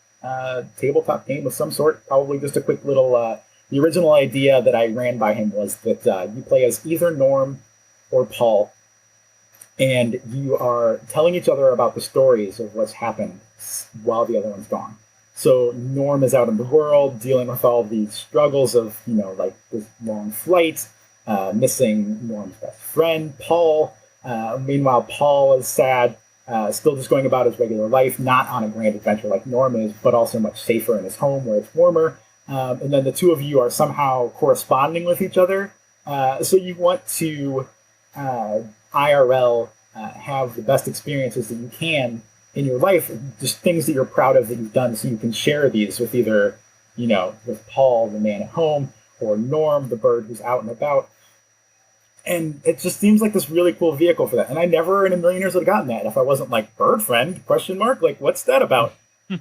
tabletop game of some sort, probably just a quick little, the original idea that I ran by him was that you play as either Norm or Paul, and you are telling each other about the stories of what's happened while the other one's gone. So Norm is out in the world dealing with all these struggles of, like this long flight, missing Norm's best friend, Paul. Meanwhile, Paul is sad, still just going about his regular life, not on a grand adventure like Norm is, but also much safer in his home where it's warmer. And then the two of you are somehow corresponding with each other. So you want to IRL have the best experiences that you can in your life, just things that you're proud of that you've done, so you can share these with either, with Paul, the man at home, or Norm, the bird who's out and about. And it just seems like this really cool vehicle for that. And I never in a million years would have gotten that if I wasn't like, bird friend, ? Like, what's that about?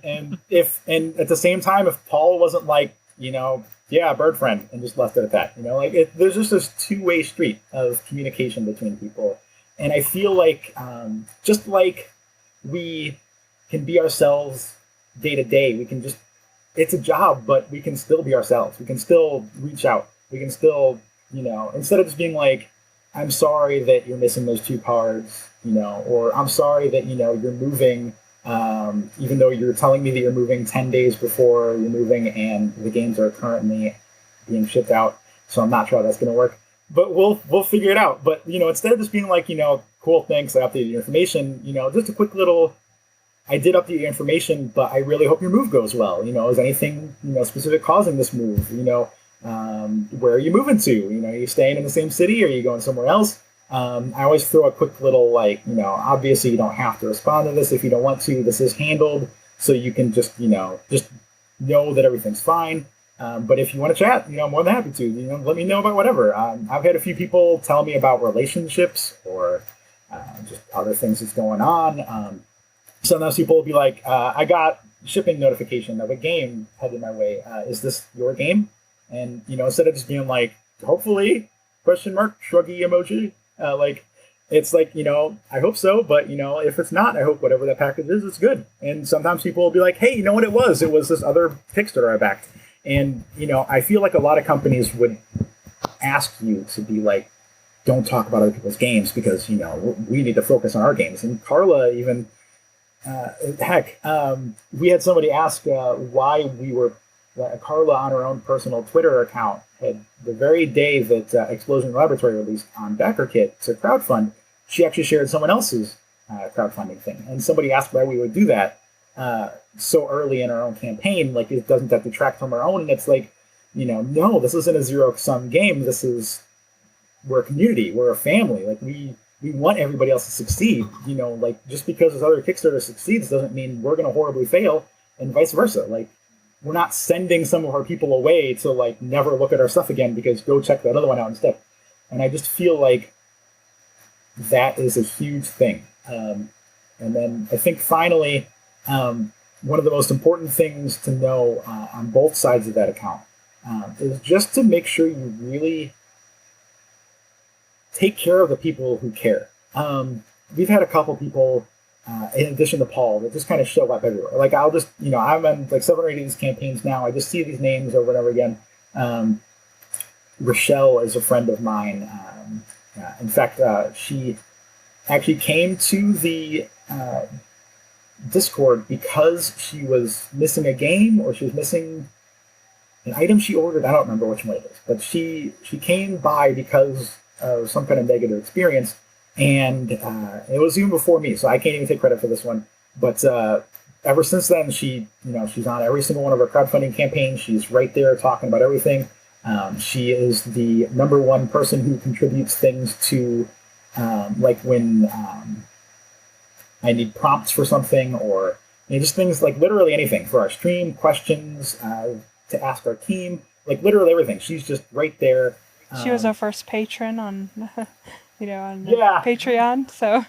and at the same time, if Paul wasn't like, yeah, bird friend, and just left it at that, there's just this 2-way street of communication between people. And I feel like, just like we can be ourselves day to day, we can just, it's a job, but we can still be ourselves. We can still reach out. We can still, instead of just being like, I'm sorry that you're missing those 2 cards, or I'm sorry that, you're moving, even though you're telling me that you're moving 10 days before you're moving and the games are currently being shipped out. So I'm not sure how that's going to work, but we'll figure it out. But, instead of just being like, cool, thanks, I updated your information, just a quick little, I did update your information, but I really hope your move goes well. Is anything, specific causing this move? Where are you moving to? Are you staying in the same city? Or are you going somewhere else? I always throw a quick little, obviously you don't have to respond to this if you don't want to. This is handled, so you can just know that everything's fine. But if you want to chat, I'm more than happy to. Let me know about whatever. I've had a few people tell me about relationships or just other things that's going on. Sometimes people will be like, I got shipping notification of a game headed my way. Is this your game? And, instead of just being like, hopefully, ? Shruggy emoji, it's like, I hope so, but if it's not, I hope whatever that package is, it's good. And sometimes people will be like, hey, you know what it was? It was this other Kickstarter I backed. And, I feel like a lot of companies would ask you to be like, don't talk about other people's games because, we need to focus on our games. And Carla even, we had somebody ask why we were, Carla on her own personal Twitter account had the very day that Explosion Laboratory released on BackerKit to crowdfund, she actually shared someone else's crowdfunding thing. And somebody asked why we would do that so early in our own campaign. Like, it doesn't that detract from our own? And it's like, no, this isn't a zero-sum game. We're a community. We're a family. Like, we want everybody else to succeed. Like, just because this other Kickstarter succeeds doesn't mean we're going to horribly fail, and vice versa. Like, we're not sending some of our people away to like never look at our stuff again because go check that other one out instead. And I just feel like that is a huge thing. And then I think finally, one of the most important things to know on both sides of that account is just to make sure you really take care of the people who care. We've had a couple people, in addition to Paul, that just kind of show up everywhere. Like, I'll just, I'm on like 7 or 8 of these campaigns now. I just see these names over and over again. Rochelle is a friend of mine. In fact, she actually came to the Discord because she was missing a game or she was missing an item she ordered. I don't remember which one it is, but she came by because of some kind of negative experience. And it was even before me, so I can't even take credit for this one. But ever since then, she's on every single one of our crowdfunding campaigns. She's right there talking about everything. She is the number one person who contributes things to, like when I need prompts for something, or just things like literally anything for our stream, questions to ask our team, like literally everything. She's just right there. She was our first patron on on Patreon. So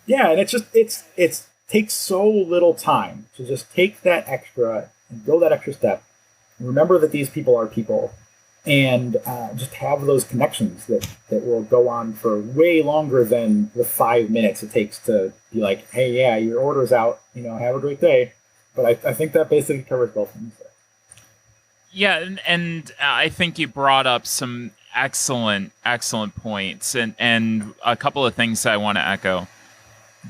yeah, and it takes so little time to just take that extra and go that extra step. Remember that these people are people, and just have those connections that will go on for way longer than the 5 minutes it takes to be like, hey, yeah, your order's out, have a great day. But I think that basically covers both things there. Yeah, and I think you brought up some excellent points, and a couple of things I want to echo.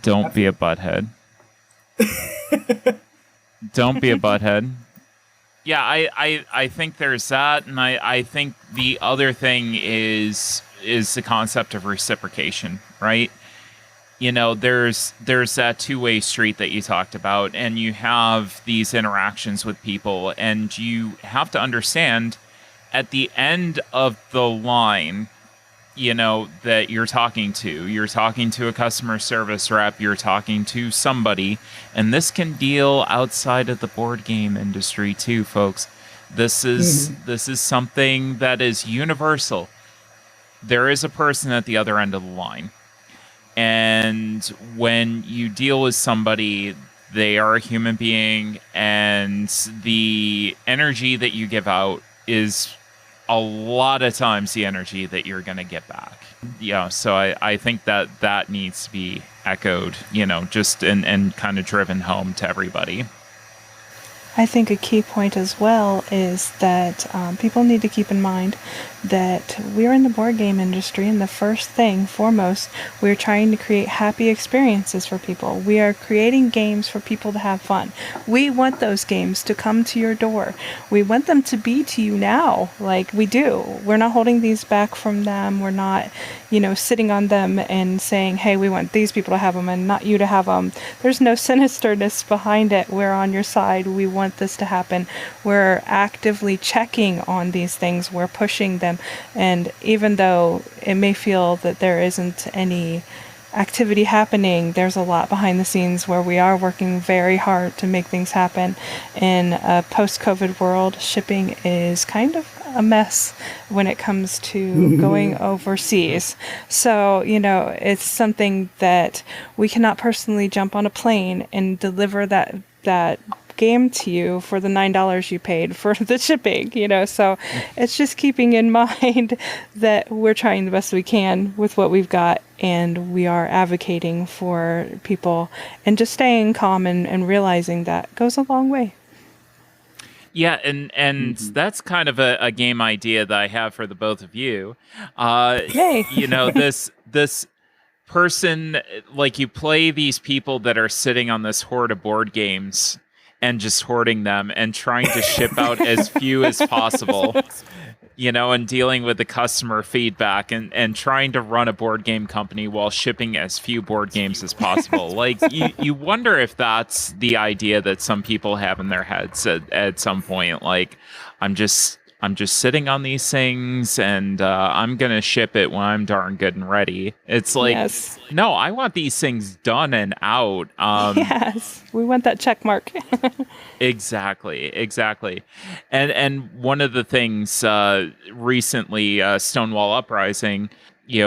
Don't be a butthead. Don't be a butthead. Yeah, I think there's that, and I think the other thing is the concept of reciprocation, right? There's that two-way street that you talked about, and you have these interactions with people, and you have to understand at the end of the line, that you're talking to a customer service rep, you're talking to somebody, and this can deal outside of the board game industry too, folks. This is something that is universal. There is a person at the other end of the line. And when you deal with somebody, they are a human being, and the energy that you give out is a lot of times the energy that you're going to get back. Yeah, so I think that needs to be echoed, just and kind of driven home to everybody. I think a key point as well is that people need to keep in mind that we're in the board game industry, and the first thing, foremost, we're trying to create happy experiences for people. We are creating games for people to have fun. We want those games to come to your door. We want them to be to you now, like we do. We're not holding these back from them. We're not, sitting on them and saying, hey, we want these people to have them and not you to have them. There's no sinisterness behind it. We're on your side. We want this to happen. We're actively checking on these things. We're pushing them. And even though it may feel that there isn't any activity happening, there's a lot behind the scenes where we are working very hard to make things happen. In a post-COVID world, shipping is kind of a mess when it comes to going overseas. So, it's something that we cannot personally jump on a plane and deliver that game to you for the $9 you paid for the shipping, so it's just keeping in mind that we're trying the best we can with what we've got, and we are advocating for people, and just staying calm and realizing that goes a long way. Yeah, and that's kind of a game idea that I have for the both of you. Yay. This person, like, you play these people that are sitting on this hoard of board games and just hoarding them and trying to ship out as few as possible. And dealing with the customer feedback and trying to run a board game company while shipping as few board games as possible. Like, you wonder if that's the idea that some people have in their heads at some point. Like, I'm just sitting on these things, and I'm going to ship it when I'm darn good and ready. It's like, yes. No, I want these things done and out. Yes, we want that check mark. Exactly. And one of the things recently, Stonewall Uprising,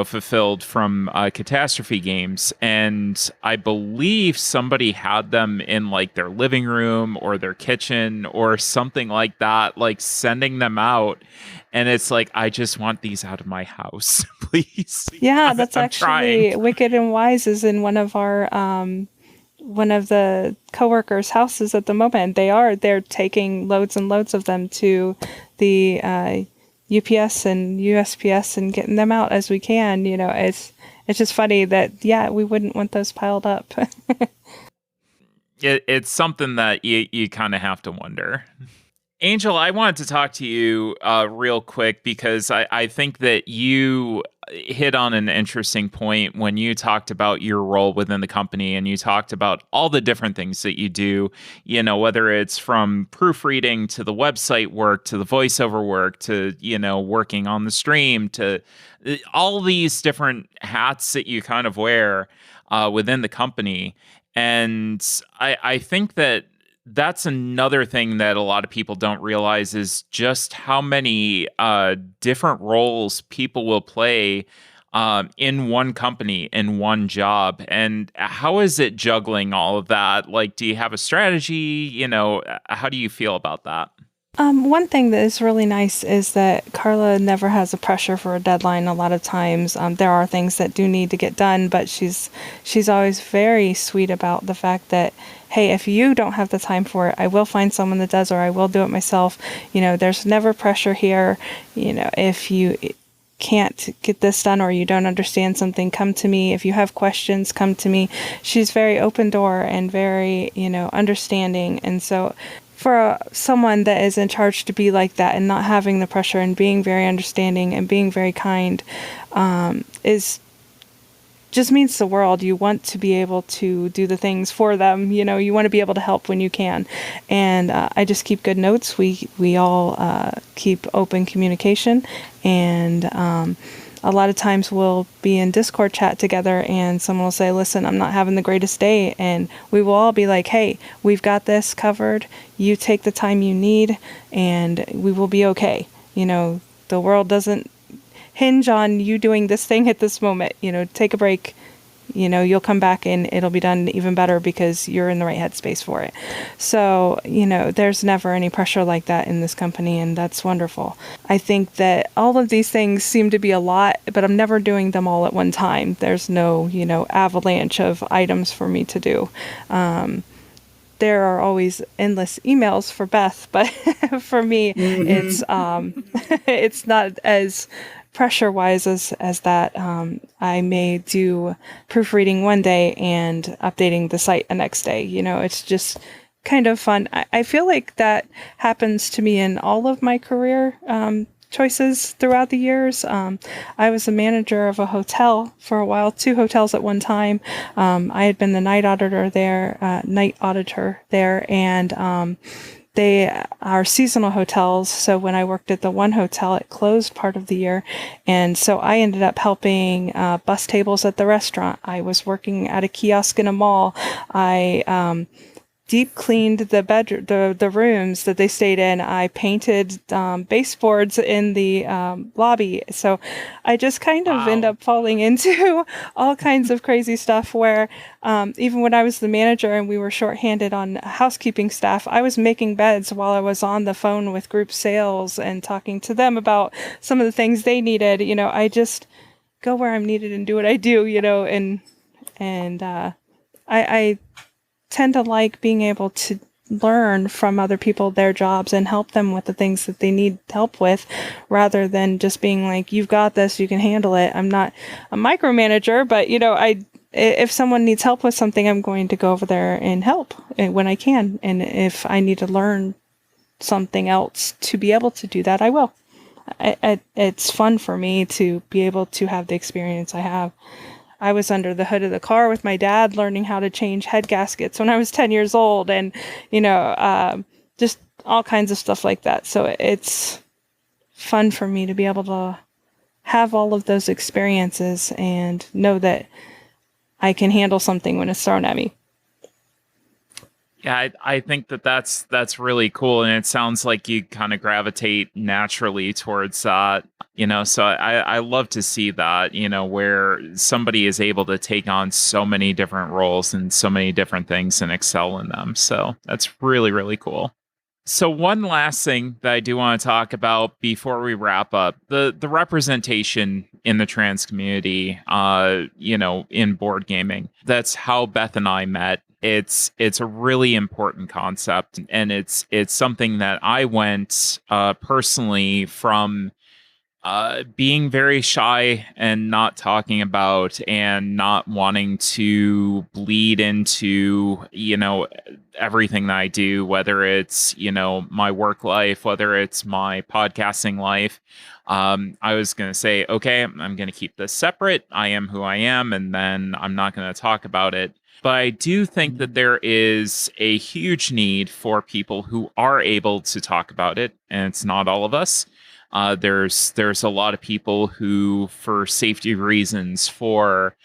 fulfilled from Catastrophe Games, and I believe somebody had them in like their living room or their kitchen or something like that, like sending them out. And it's like, I just want these out of my house, please. Yeah, that's actually Wicked and Wise is in one of our one of the coworkers' houses at the moment. They're taking loads and loads of them to the UPS and USPS and getting them out as we can. It's just funny that, we wouldn't want those piled up. It's something that you kind of have to wonder. Angel, I wanted to talk to you real quick because I think that you hit on an interesting point when you talked about your role within the company, and you talked about all the different things that you do, whether it's from proofreading to the website work, to the voiceover work, to, working on the stream, to all these different hats that you kind of wear within the company. And I think that's another thing that a lot of people don't realize is just how many different roles people will play in one company, in one job. And how is it juggling all of that? Like, do you have a strategy? How do you feel about that? One thing that is really nice is that Carla never has a pressure for a deadline. A lot of times there are things that do need to get done, but she's always very sweet about the fact that, hey, if you don't have the time for it, I will find someone that does, or I will do it myself. There's never pressure here. If you can't get this done or you don't understand something, come to me. If you have questions, come to me. She's very open door and very, understanding. And so for someone that is in charge to be like that and not having the pressure and being very understanding and being very kind just means the world. You want to be able to do the things for them. You want to be able to help when you can. And I just keep good notes. We all keep open communication. And a lot of times we'll be in Discord chat together and someone will say, listen, I'm not having the greatest day. And we will all be like, hey, we've got this covered. You take the time you need and we will be okay. The world doesn't hinge on you doing this thing at this moment. Take a break. You'll come back and it'll be done even better because you're in the right headspace for it. So, there's never any pressure like that in this company, and that's wonderful. I think that all of these things seem to be a lot, but I'm never doing them all at one time. There's no, avalanche of items for me to do. There are always endless emails for Beth, but for me, it's not as pressure-wise as that. I may do proofreading one day and updating the site the next day. It's just kind of fun. I feel like that happens to me in all of my career choices throughout the years. I was a manager of a hotel for a while, 2 hotels at one time. I had been the night auditor there, and they are seasonal hotels. So when I worked at the one hotel, it closed part of the year. And so I ended up helping bus tables at the restaurant. I was working at a kiosk in a mall. I deep cleaned the bedroom, the rooms that they stayed in. I painted baseboards in the lobby. So I just kind of end up falling into all kinds of crazy stuff where even when I was the manager and we were shorthanded on housekeeping staff, I was making beds while I was on the phone with group sales and talking to them about some of the things they needed. I just go where I'm needed and do what I do, and I tend to like being able to learn from other people their jobs and help them with the things that they need help with, rather than just being like, you've got this, you can handle it. I'm not a micromanager, but if someone needs help with something, I'm going to go over there and help when I can. And if I need to learn something else to be able to do that, I will. It's fun for me to be able to have the experience I have. I was under the hood of the car with my dad learning how to change head gaskets when I was 10 years old, and, just all kinds of stuff like that. So it's fun for me to be able to have all of those experiences and know that I can handle something when it's thrown at me. Yeah, I think that's really cool, and it sounds like you kind of gravitate naturally towards that, so I love to see that, where somebody is able to take on so many different roles and so many different things and excel in them. So that's really, really cool. So one last thing that I do want to talk about before we wrap up, the representation in the trans community, in board gaming. That's how Beth and I met. It's a really important concept, and it's something that I went personally from being very shy and not talking about and not wanting to bleed into, everything that I do, whether it's, my work life, whether it's my podcasting life. I was going to say, okay, I'm going to keep this separate. I am who I am, and then I'm not going to talk about it. But I do think that there is a huge need for people who are able to talk about it, and it's not all of us. There's a lot of people who, for safety reasons, for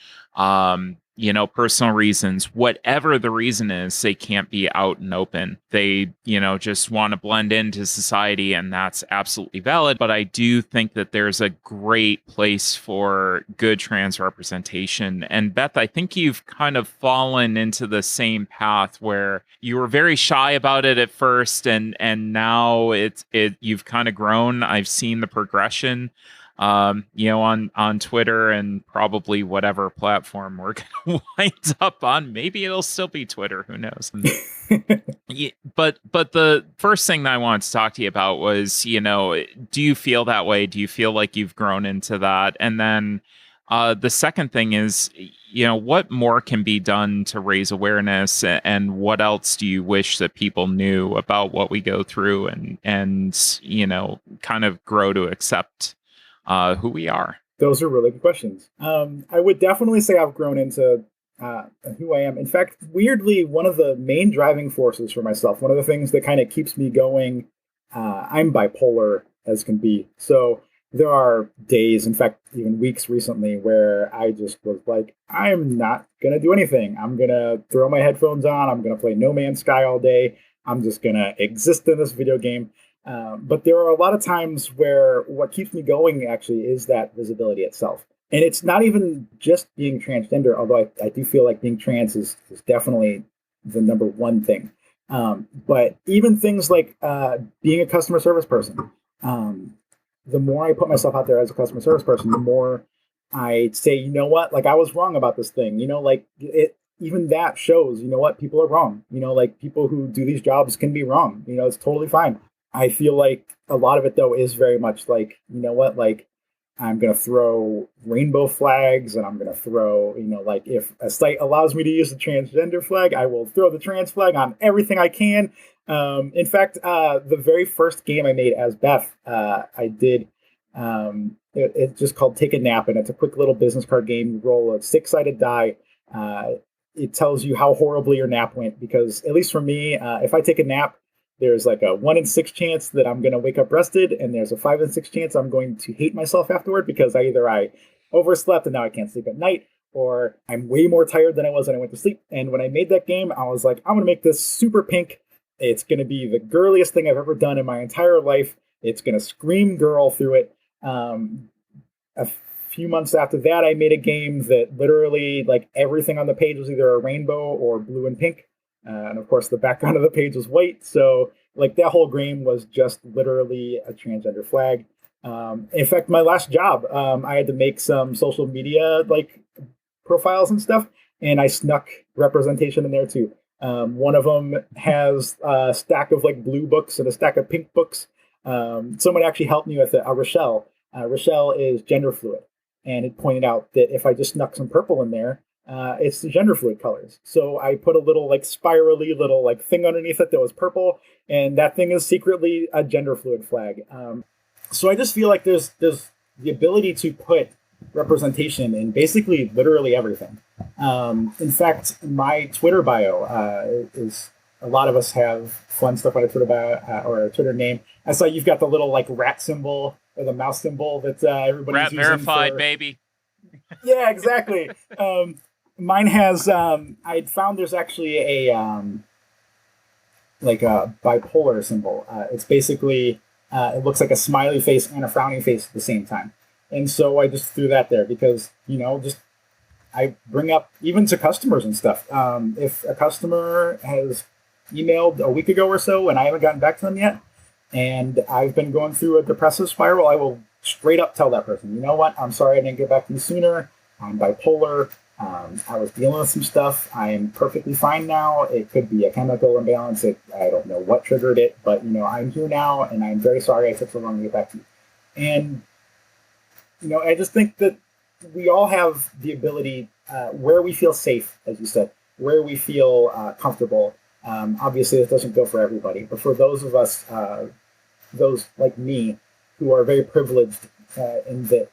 personal reasons, whatever the reason is, they can't be out and open. They, just want to blend into society, and that's absolutely valid. But I do think that there's a great place for good trans representation. And Beth, I think you've kind of fallen into the same path where you were very shy about it at first, and now you've kind of grown. I've seen the progression. On Twitter and probably whatever platform we're going to wind up on. Maybe it'll still be Twitter. Who knows? Yeah, but the first thing that I wanted to talk to you about was, do you feel that way? Do you feel like you've grown into that? And then the second thing is, what more can be done to raise awareness, and what else do you wish that people knew about what we go through and kind of grow to accept who we are? Those are really good questions. I would definitely say I've grown into who I am. In fact, weirdly, one of the main driving forces for myself, one of the things that kind of keeps me going, I'm bipolar as can be. So there are days, in fact, even weeks recently, where I just was like, I'm not going to do anything. I'm going to throw my headphones on. I'm going to play No Man's Sky all day. I'm just going to exist in this video game. But there are a lot of times where what keeps me going actually is that visibility itself. And it's not even just being transgender, although I do feel like being trans is definitely the number one thing. But even things like being a customer service person, the more I put myself out there as a customer service person, the more I say, you know what, like I was wrong about this thing, even that shows, people are wrong, people who do these jobs can be wrong, it's totally fine. I feel like a lot of it, though, is very much like, I'm going to throw rainbow flags, and I'm going to throw, if a site allows me to use the transgender flag, I will throw the trans flag on everything I can. In fact, the very first game I made as Beth, I did, it's just called Take a Nap, and it's a quick little business card game. You roll a 6-sided die. It tells you how horribly your nap went, because at least for me, if I take a nap, there's like a 1 in 6 chance that I'm going to wake up rested, and there's a 5 in 6 chance I'm going to hate myself afterward, because I overslept and now I can't sleep at night, or I'm way more tired than I was when I went to sleep. And when I made that game, I was like, I'm going to make this super pink. It's going to be the girliest thing I've ever done in my entire life. It's going to scream girl through it. A few months after that, I made a game that literally, like, everything on the page was either a rainbow or blue and pink. And of course, the background of the page was white. So, like, that whole game was just literally a transgender flag. In fact, my last job, I had to make some social media, like, profiles and stuff, and I snuck representation in there too. One of them has a stack of, like, blue books and a stack of pink books. Someone actually helped me with it, Rochelle. Rochelle is gender fluid, and it pointed out that if I just snuck some purple in there, it's the gender fluid colors. So I put a little, like, spirally little, like, thing underneath it that was purple, and that thing is secretly a gender fluid flag. So I just feel like there's the ability to put representation in basically literally everything. In fact, my Twitter bio is, a lot of us have fun stuff on a Twitter bio or a Twitter name. I saw you've got the little, like, rat symbol or the mouse symbol that everybody's rat using. Verified, baby. Yeah, exactly. Mine has, I found there's actually a, like a bipolar symbol. It's basically, it looks like a smiley face and a frowning face at the same time. And so I just threw that there because, just I bring up even to customers and stuff. If a customer has emailed a week ago or so and I haven't gotten back to them yet, and I've been going through a depressive spiral, I will straight up tell that person, you know what, I'm sorry I didn't get back to you sooner. I'm bipolar. I was dealing with some stuff. I'm perfectly fine now. It could be a chemical imbalance. I don't know what triggered it, but, I'm here now, and I'm very sorry I took so long to get back to you. And, I just think that we all have the ability, where we feel safe, as you said, where we feel comfortable. Obviously, this doesn't go for everybody, but for those of us, those like me, who are very privileged in that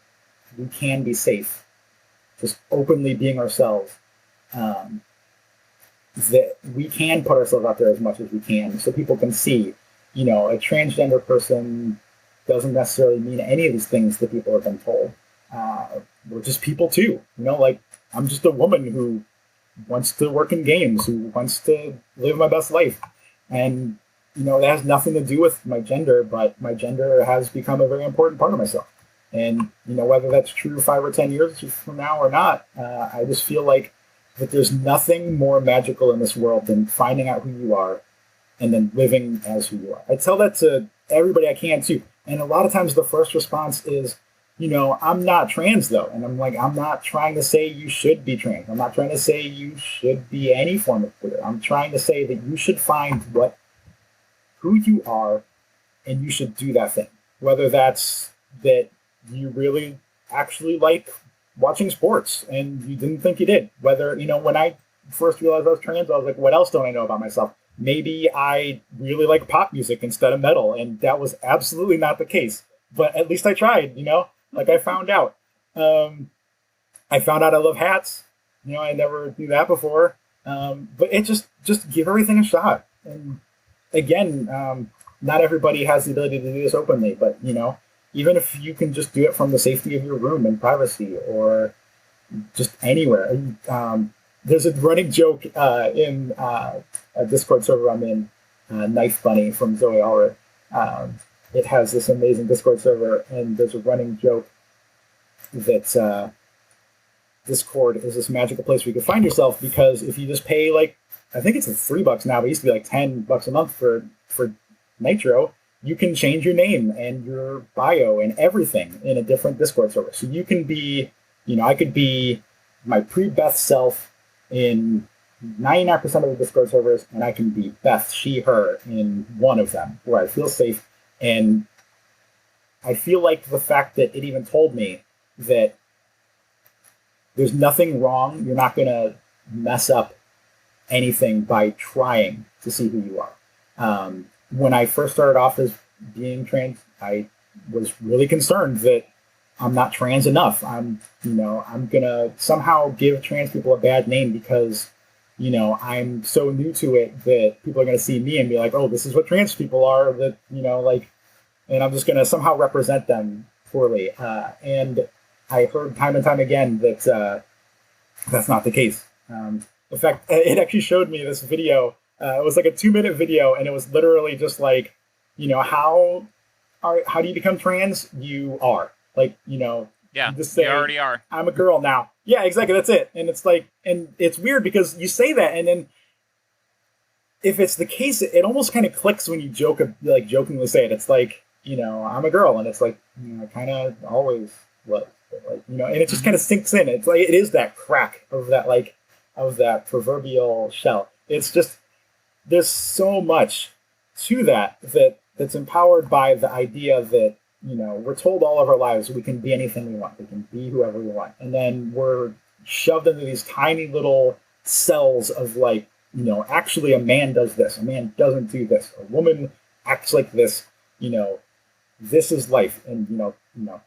we can be safe, just openly being ourselves, that we can put ourselves out there as much as we can so people can see, a transgender person doesn't necessarily mean any of these things that people have been told. We're just people too, like, I'm just a woman who wants to work in games, who wants to live my best life. And, that has nothing to do with my gender, but my gender has become a very important part of myself. And, whether that's true 5 or 10 years from now or not, I just feel like that there's nothing more magical in this world than finding out who you are and then living as who you are. I tell that to everybody I can too. And a lot of times the first response is, I'm not trans though. And I'm like, I'm not trying to say you should be trans. I'm not trying to say you should be any form of queer. I'm trying to say that you should find who you are, and you should do that thing. Whether that's that you really actually like watching sports and you didn't think you did. Whether, when I first realized I was trans, I was like, what else don't I know about myself? Maybe I really like pop music instead of metal. And that was absolutely not the case. But at least I tried, like I found out. I found out I love hats. I never knew that before. But it just give everything a shot. And again, not everybody has the ability to do this openly, but, even if you can just do it from the safety of your room and privacy or just anywhere. There's a running joke in a Discord server I'm in, Knife Bunny from Zoe Allred. It has this amazing Discord server, and there's a running joke that Discord is this magical place where you can find yourself, because if you just pay, like, I think it's $3 now, but it used to be like $10 a month for Nitro, you can change your name and your bio and everything in a different Discord server. So you can be, I could be my pre-Beth self in 99% of the Discord servers, and I can be Beth, she, her in one of them where I feel safe. And I feel like the fact that it even told me that there's nothing wrong, you're not going to mess up anything by trying to see who you are. When I first started off as being trans, I was really concerned that I'm not trans enough. I'm gonna somehow give trans people a bad name because, I'm so new to it that people are gonna see me and be like, oh, this is what trans people are, that, and I'm just gonna somehow represent them poorly. And I heard time and time again that that's not the case. In fact, it actually showed me this video. It was like a 2-minute video, and it was literally just like, how do you become trans? You are, like, Yeah, you just say, you already are. I'm a girl now. Yeah, exactly. That's it. And it's like, and it's weird because you say that, and then if it's the case, it almost kind of clicks when you jokingly say it. It's like, I'm a girl, and it's like, I kind of always was, and it just kind of sinks in. It's like it is that crack of that proverbial shell. It's just there's so much to that's empowered by the idea that we're told all of our lives we can be anything we want, we can be whoever we want, and then we're shoved into these tiny little cells of like, actually a man does this, a man doesn't do this, a woman acts like this, this is life, and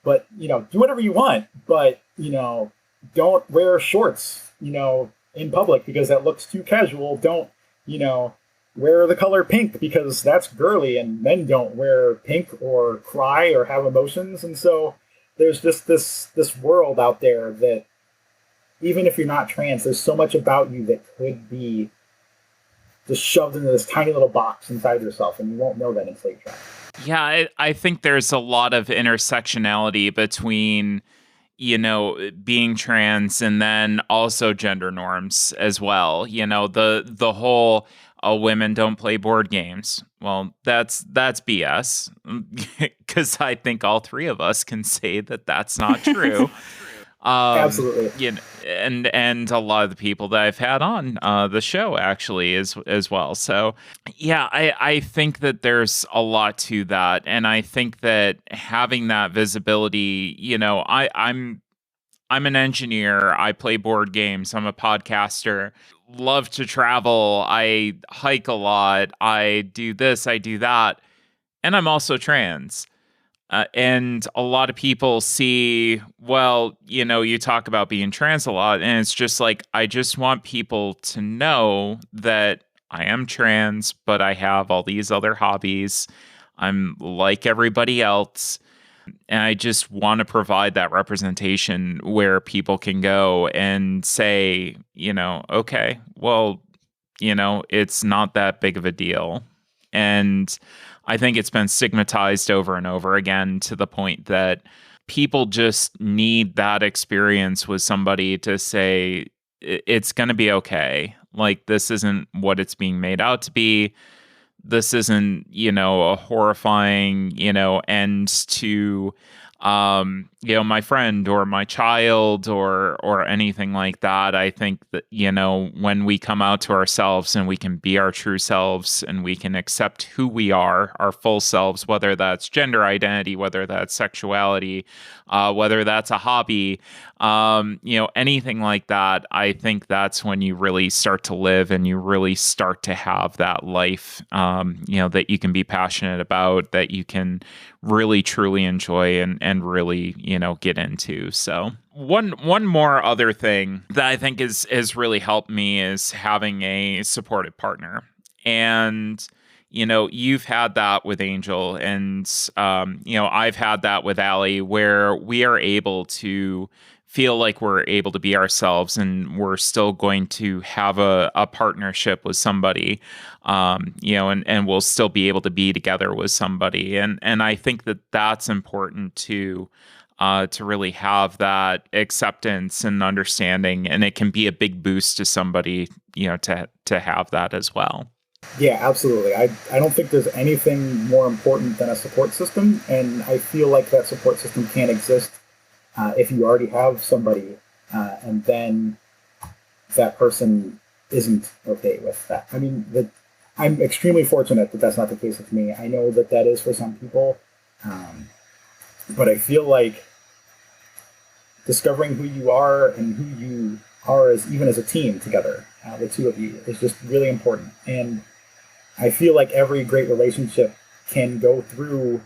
but do whatever you want, but don't wear shorts, in public because that looks too casual. Don't, wear the color pink because that's girly, and men don't wear pink or cry or have emotions. And so there's just this world out there that even if you're not trans, there's so much about you that could be just shoved into this tiny little box inside yourself, and you won't know that until you try. Yeah, I think there's a lot of intersectionality between, being trans and then also gender norms as well. The whole women don't play board games. Well, that's BS, because I think all three of us can say that that's not true. Absolutely. And a lot of the people that I've had on the show actually as well. So yeah, I think that there's a lot to that, and I think that having that visibility, I'm an engineer. I play board games. I'm a podcaster. Love to travel. I hike a lot. I do this. I do that, and I'm also trans. And a lot of people see, well, you talk about being trans a lot, and it's just like, I just want people to know that I am trans, but I have all these other hobbies. I'm like everybody else. And I just want to provide that representation where people can go and say, okay, well, it's not that big of a deal. And I think it's been stigmatized over and over again to the point that people just need that experience with somebody to say, it's going to be okay. Like, this isn't what it's being made out to be. This isn't, a horrifying, end to, my friend or my child or anything like that. I think that, when we come out to ourselves and we can be our true selves and we can accept who we are, our full selves, whether that's gender identity, whether that's sexuality, whether that's a hobby, anything like that, I think that's when you really start to live and you really start to have that life, that you can be passionate about, that you can really truly enjoy and really, get into. So one more other thing that I think has really helped me is having a supportive partner. And you've had that with Angel, and I've had that with Allie, where we are able to feel like we're able to be ourselves, and we're still going to have a partnership with somebody, and we'll still be able to be together with somebody. And I think that that's important to really have that acceptance and understanding, and it can be a big boost to somebody, to have that as well. Yeah, absolutely. I don't think there's anything more important than a support system, and I feel like that support system can't exist if you already have somebody, and then that person isn't okay with that. I mean, I'm extremely fortunate that that's not the case with me. I know that is for some people, but I feel like discovering who you are and who you are even as a team together, the two of you, is just really important. And I feel like every great relationship can go through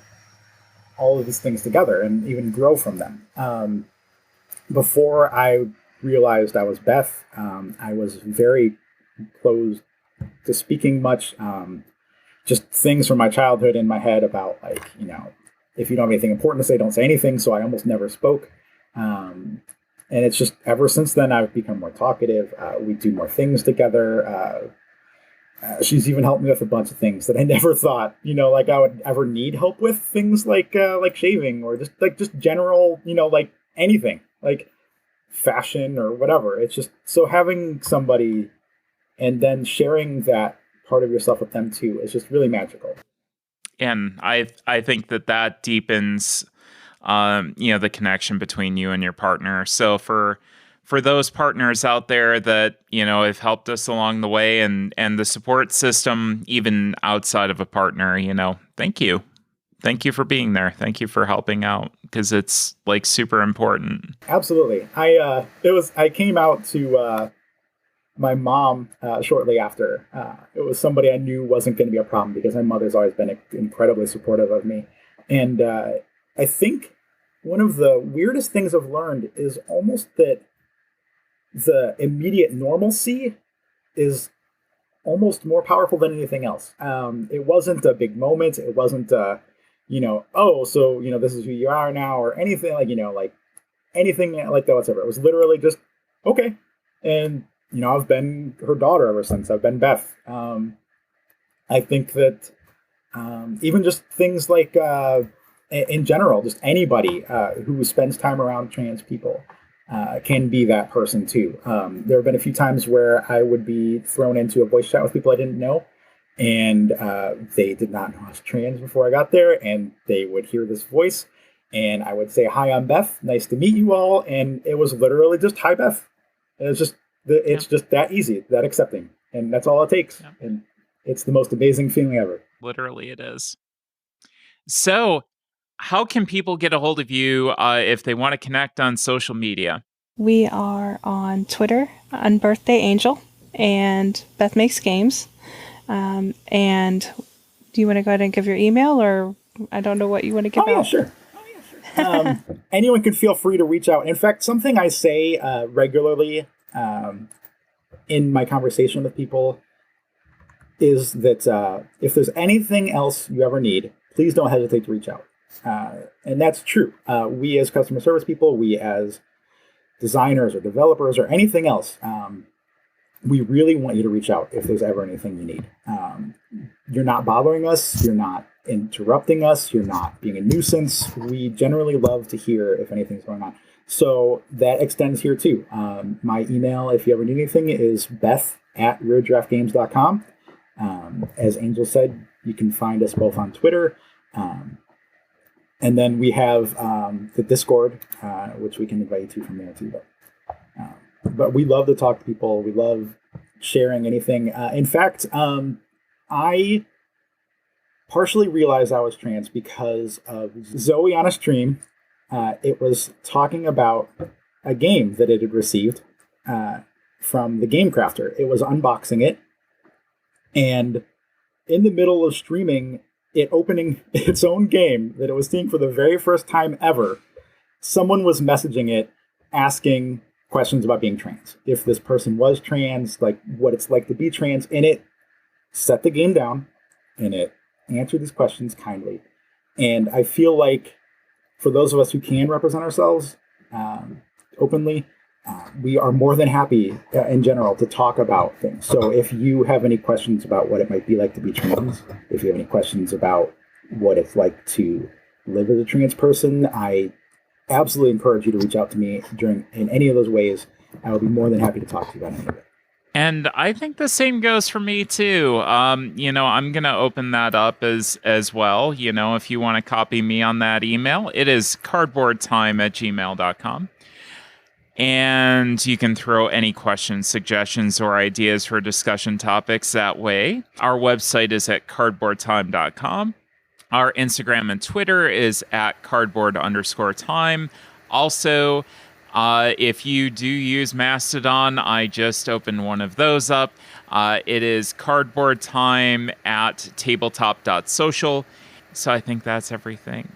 all of these things together and even grow from them. Before I realized I was Beth, I was very closed to speaking much. Just things from my childhood in my head about, if you don't have anything important to say, don't say anything. So I almost never spoke. And it's just ever since then, I've become more talkative. We do more things together. She's even helped me with a bunch of things that I never thought, like I would ever need help with. Things like shaving or just general, like anything, like fashion or whatever. It's just so having somebody and then sharing that part of yourself with them too is just really magical. And I think that deepens, the connection between you and your partner. So for those partners out there that, have helped us along the way and the support system, even outside of a partner, thank you. Thank you for being there. Thank you for helping out, because it's like super important. Absolutely. I came out to my mom shortly after. It was somebody I knew wasn't going to be a problem because my mother's always been incredibly supportive of me. And I think one of the weirdest things I've learned is almost that the immediate normalcy is almost more powerful than anything else. It wasn't a big moment. It wasn't, this is who you are now or anything like anything like that whatsoever. It was literally just, okay. And, I've been her daughter ever since. I've been Beth. I think that even just things like, in general, just anybody who spends time around trans people can be that person too. There have been a few times where I would be thrown into a voice chat with people I didn't know, and they did not know I was trans before I got there, and they would hear this voice, and I would say, "Hi, I'm Beth. Nice to meet you all," and it was literally just, "Hi, Beth." And it's just that easy, that accepting, and that's all it takes, and it's the most amazing feeling ever. Literally, it is. So, how can people get a hold of you if they want to connect on social media? We are on Twitter, Unbirthday Angel, and Beth Makes Games. And do you want to go ahead and give your email, or I don't know what you want to give out? Yeah, sure. Anyone can feel free to reach out. In fact, something I say regularly in my conversation with people is that if there's anything else you ever need, please don't hesitate to reach out. And that's true. We as customer service people, we as designers or developers or anything else, we really want you to reach out if there's ever anything you need. You're not bothering us. You're not interrupting us. You're not being a nuisance. We generally love to hear if anything's going on. So that extends here too. My email, if you ever need anything, is beth@weirdgiraffegames.com. As Angel said, you can find us both on Twitter. And then we have the Discord, which we can invite you to from there too. But we love to talk to people. We love sharing anything. In fact, I partially realized I was trans because of Zoe on a stream. It was talking about a game that it had received from the Game Crafter. It was unboxing it. And in the middle of streaming, it opening its own game that it was seeing for the very first time ever, someone was messaging it asking questions about being trans. If this person was trans, like what it's like to be trans, and it set the game down and it answered these questions kindly. And I feel like for those of us who can represent ourselves openly, we are more than happy in general to talk about things. So if you have any questions about what it might be like to be trans, if you have any questions about what it's like to live as a trans person, I absolutely encourage you to reach out to me in any of those ways. I will be more than happy to talk to you about any of it. And I think the same goes for me too. I'm going to open that up as well. If you want to copy me on that email, it is cardboardtime@gmail.com. And you can throw any questions, suggestions, or ideas for discussion topics that way. Our website is at cardboardtime.com. Our Instagram and Twitter is at cardboard_time. Also, if you do use Mastodon, I just opened one of those up. It is cardboardtime@tabletop.social. So I think that's everything.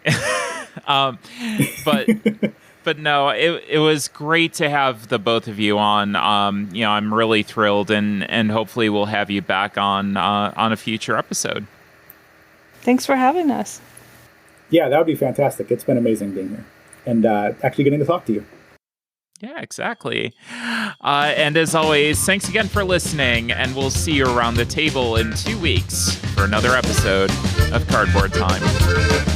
But no, it was great to have the both of you on. I'm really thrilled, and hopefully we'll have you back on a future episode. Thanks for having us. Yeah, that would be fantastic. It's been amazing being here and actually getting to talk to you. Yeah, exactly. And as always, thanks again for listening, and we'll see you around the table in 2 weeks for another episode of Cardboard Time.